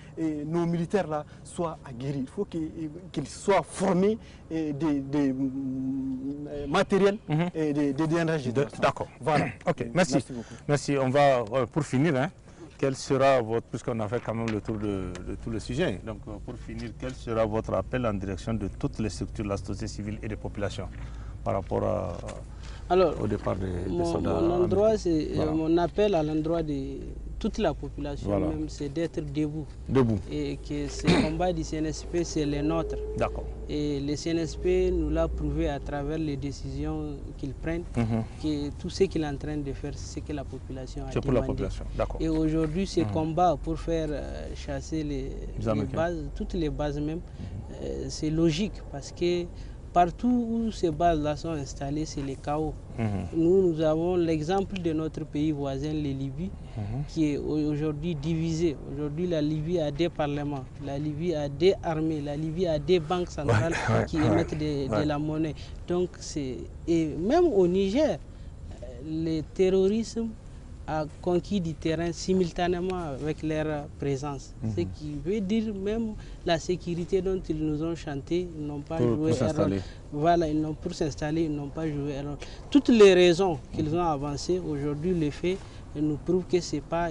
nos militaires là soient aguerris, il faut qu'ils soient formés des matériels et des énergies. D'accord. Voilà. Ok, merci. Merci. On va, pour finir, quel sera votre, puisqu'on a fait quand même le tour de tout le sujet, donc pour finir, quel sera votre appel en direction de toutes les structures de la société civile et des populations par rapport au départ des soldats? Mon appel à l'endroit des toute la population même, c'est d'être debout. Et que ce combat du CNSP, c'est le nôtre. D'accord. Et le CNSP nous l'a prouvé à travers les décisions qu'ils prennent, que tout ce qu'il est en train de faire, c'est ce que la population a demandé. Pour la population, d'accord. Et aujourd'hui, ce combat pour faire chasser les bases, toutes les bases même, c'est logique parce que partout où ces bases-là sont installées, c'est le chaos. Nous avons l'exemple de notre pays voisin, la Libye, qui est aujourd'hui divisé. Aujourd'hui, la Libye a des parlements, la Libye a des armées, la Libye a des banques centrales qui émettent de la monnaie. Donc, et même au Niger, le terrorisme a conquis du terrain simultanément avec leur présence. Ce qui veut dire même la sécurité dont ils nous ont chanté, ils n'ont pas joué un rôle. Voilà, pour s'installer, ils n'ont pas joué un rôle. Toutes les raisons qu'ils ont avancées, aujourd'hui, les faits nous prouvent que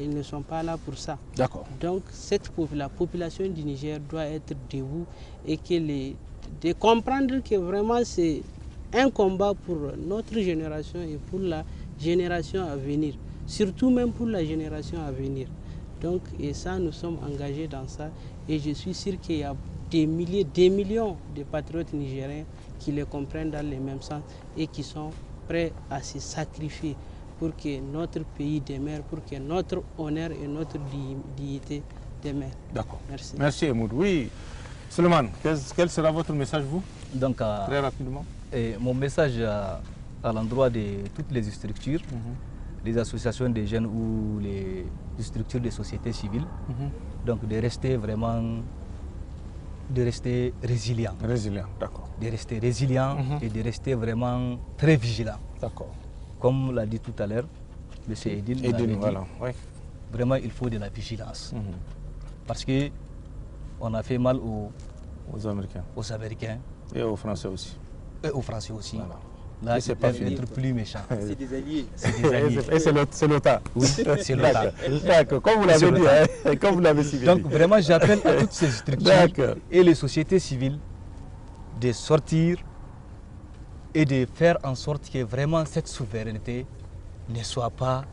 ils ne sont pas là pour ça. D'accord. Donc, la population du Niger doit être debout et de comprendre que vraiment c'est un combat pour notre génération et pour la génération à venir. Surtout même pour la génération à venir. Donc, et ça, nous sommes engagés dans ça. Et je suis sûr qu'il y a des millions de patriotes nigériens qui les comprennent dans le même sens et qui sont prêts à se sacrifier pour que notre pays demeure, pour que notre honneur et notre dignité demeurent. D'accord. Merci. Merci, Emoud. Oui, Suleiman, quel sera votre message, vous? Donc, très rapidement. Mon message à l'endroit de toutes les structures, les associations des jeunes ou les structures de société civile, donc de rester vraiment, résilients. D'accord. De rester résilients et de rester vraiment très vigilants. D'accord. Comme l'a dit tout à l'heure, M. Edine, voilà. Vraiment il faut de la vigilance. Parce que on a fait mal aux Américains. Et aux Français aussi. Et aux Français aussi. Voilà. Là, c'est pas être plus méchant. C'est des alliés. Et c'est l'OTAN. Oui, c'est l'OTAN. D'accord, comme vous l'avez dit, comme vous l'avez suivi. Donc vraiment, j'appelle à toutes ces structures et les sociétés civiles de sortir et de faire en sorte que vraiment cette souveraineté ne soit pas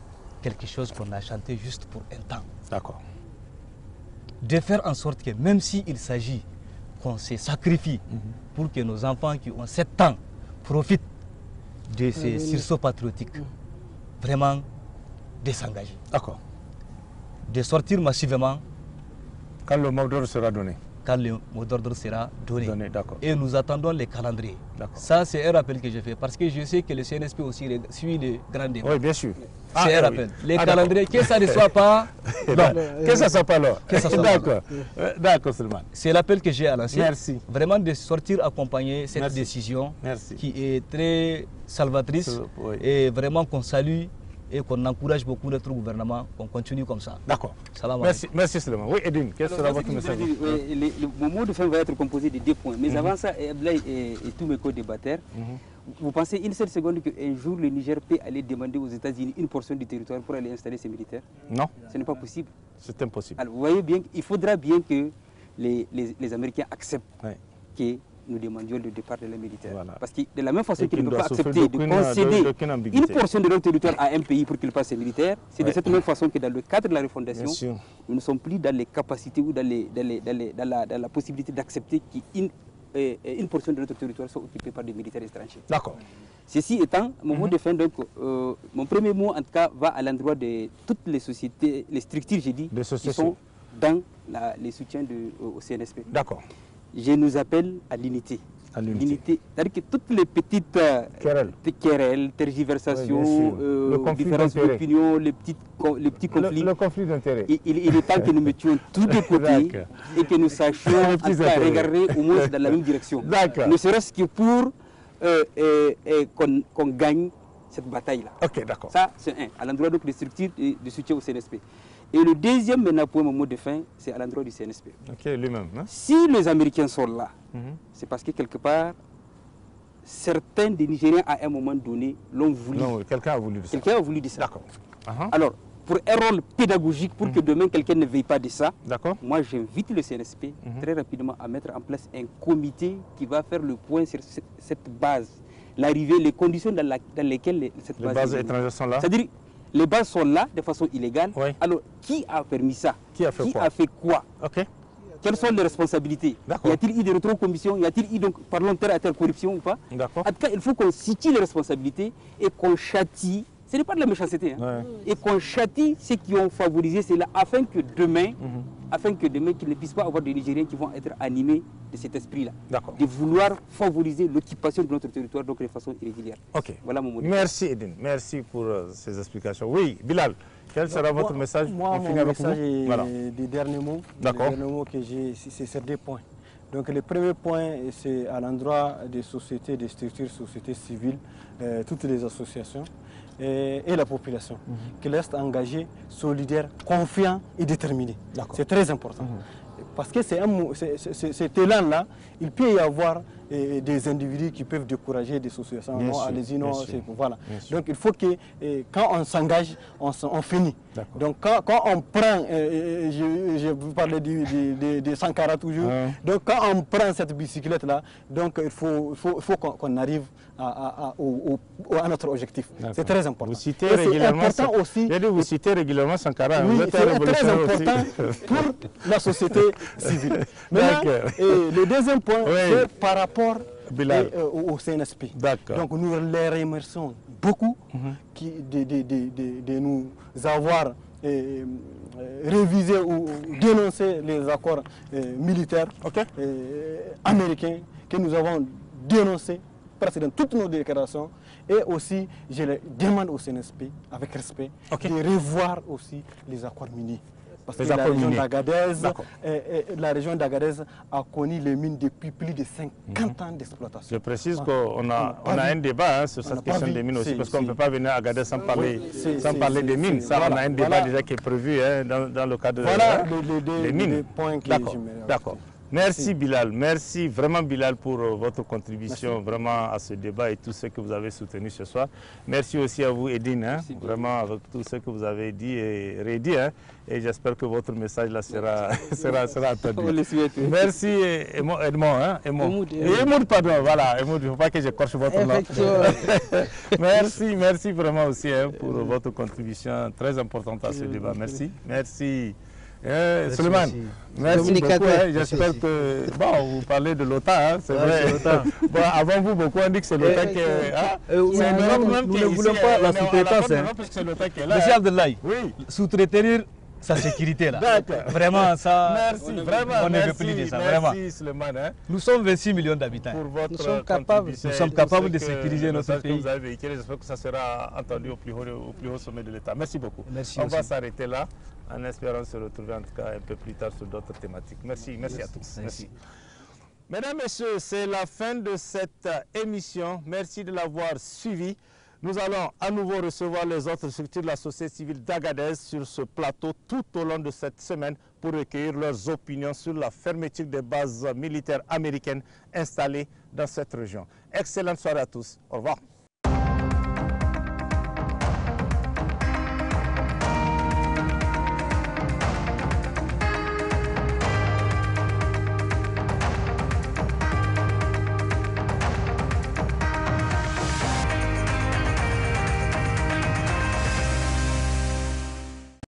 quelque chose qu'on a chanté juste pour un temps. D'accord. De faire en sorte que même s'il s'agit qu'on se sacrifie pour que nos enfants qui ont 7 ans profitent de ces sursauts patriotiques, vraiment de s'engager. D'accord. De sortir massivement. Quand le mot d'ordre sera donné. Quand le mot d'ordre sera donné. Et nous attendons les calendriers. Ça, c'est un rappel que j'ai fait parce que je sais que le CNSP aussi suit les grands débats. Oui, bien sûr. C'est un rappel. Les calendriers, que ça ne soit pas. Non, que ça ne soit pas là. D'accord. D'accord, Suleiman. C'est l'appel que j'ai à lancer. Merci. Vraiment de sortir accompagner cette décision qui est très salvatrice et vraiment qu'on salue et qu'on encourage beaucoup notre gouvernement, qu'on continue comme ça. D'accord. Merci Suleiman. Oui, Edine, quel sera votre message? Le mot de fin va être composé de 2 points. Mais avant ça, Ablaï et tous mes co-débatteurs, vous pensez une seule seconde qu'un jour le Niger peut aller demander aux États-Unis une portion du territoire pour aller installer ses militaires? Non. Ce n'est pas possible. C'est impossible. Alors vous voyez bien qu'il faudra bien que les Américains acceptent que nous demandions le départ de les militaires. Voilà. Parce que de la même façon qu'ils ne peuvent pas accepter de concéder une portion de leur territoire à un pays pour qu'il passe ses militaires, c'est de cette même façon que dans le cadre de la refondation, nous ne sommes plus dans les capacités ou dans la possibilité d'accepter qu'une portion de notre territoire soit occupée par des militaires étrangers. D'accord. Ceci étant, mon mot de fin, donc, mon premier mot en tout cas va à l'endroit de toutes les sociétés, les structures, j'ai dit, qui sont dans les soutiens au CNSP. D'accord. Je nous appelle à l'unité. L'unité, c'est-à-dire que toutes les petites querelles, tergiversations, différences d'opinion, les petits conflits, le conflit d'intérêts. Il est temps que nous mettions tout de côté et que nous sachions regarder au moins dans la même direction. Ne serait-ce que pour qu'on gagne cette bataille-là. Ok, d'accord. Ça, c'est un, à l'endroit des structures de soutien au CNSP. Et le deuxième, maintenant, pour mon mot de fin, c'est à l'endroit du CNSP. Ok, lui-même. Hein? Si les Américains sont là, c'est parce que quelque part, certains des Nigériens, à un moment donné, l'ont voulu. Non, quelqu'un a voulu de ça. Quelqu'un a voulu de ça. D'accord. Alors, pour un rôle pédagogique, pour que demain quelqu'un ne veille pas de ça, moi j'invite le CNSP très rapidement à mettre en place un comité qui va faire le point sur cette base, l'arrivée, les conditions dans lesquelles cette base étrangères sont là. C'est-à-dire les bases sont là de façon illégale. Oui. Alors, qui a permis ça? Qui a fait quoi? Ok. Quelles sont les responsabilités? Y a-t-il eu des rétrocommissions? Y a-t-il eu donc, parlons terre à terre, corruption ou pas? En tout cas, il faut qu'on situe les responsabilités et qu'on châtie. Ce n'est pas de la méchanceté. Hein. Et qu'on châtie ceux qui ont favorisé cela afin que demain, qu'ils ne puissent pas avoir des Nigériens qui vont être animés de cet esprit-là. De vouloir favoriser l'occupation de notre territoire donc de façon irrégulière. Voilà mon mot. Merci Edine, merci pour ces explications. Oui, Bilal, quel sera votre message? Moi, mon message est des derniers mots. Les derniers mots que j'ai, c'est sur 2 points. Donc le premier point, c'est à l'endroit des sociétés, des structures, sociétés civiles, toutes les associations et la population, qui restent engagés, solidaires, confiants et déterminés. C'est très important. Parce que cet élan-là, il peut y avoir des individus qui peuvent décourager des associations. Non, allez-y, non, voilà. Donc il faut que quand on s'engage, on finit. Donc quand on prend, je vous parlais des Sankara toujours, donc quand on prend cette bicyclette-là, donc il faut qu'on arrive à notre objectif. C'est très important. Vous citez régulièrement, vous citez régulièrement Sankara. Oui, c'est très important pour la société civile. Maintenant, le deuxième point, c'est par rapport au CNSP. Donc nous les remercions beaucoup de nous avoir révisé ou dénoncé les accords militaires américains que nous avons dénoncés presque dans toutes nos déclarations. Et aussi, je les demande au CNSP, avec respect, de revoir aussi les accords miniers. Parce que la région d'Agadez a connu les mines depuis plus de 50 ans d'exploitation. Je précise qu'on a un débat sur cette question des mines aussi, parce qu'on ne peut pas venir à Agadez sans parler des mines. Ça, on a un débat déjà qui est prévu dans le cadre des mines. D'accord. Merci Bilal, merci vraiment Bilal pour votre contribution vraiment à ce débat et tout ce que vous avez soutenu ce soir. Merci aussi à vous Edine, vraiment avec tout ce que vous avez dit et redit. Et j'espère que votre message là sera entendu. Merci Edmond. Edmond, pardon, voilà, Edmond, il ne faut pas que j'écorche votre nom. Merci vraiment aussi pour votre contribution très importante à ce débat. Merci. Suleiman, merci beaucoup. J'espère que vous parlez de l'OTAN, c'est vrai. Avant vous, beaucoup ont dit que c'est l'OTAN qui est. Nous ne voulons pas la sous-traitance. Monsieur Abdoulaye, sous-traiter sa sécurité là. Vraiment, ça. Merci, vraiment. On ne veut plus de ça, vraiment. Merci, Suleiman. Nous sommes 26 millions d'habitants. Nous sommes capables de sécuriser notre pays. Vous avez véhiculé, j'espère que ça sera entendu au plus haut sommet de l'État. Merci beaucoup. On va s'arrêter là, en espérant se retrouver en tout cas un peu plus tard sur d'autres thématiques. Merci à tous. Merci. Mesdames, Messieurs, c'est la fin de cette émission. Merci de l'avoir suivi. Nous allons à nouveau recevoir les autres structures de la société civile d'Agadez sur ce plateau tout au long de cette semaine pour recueillir leurs opinions sur la fermeture des bases militaires américaines installées dans cette région. Excellente soirée à tous. Au revoir.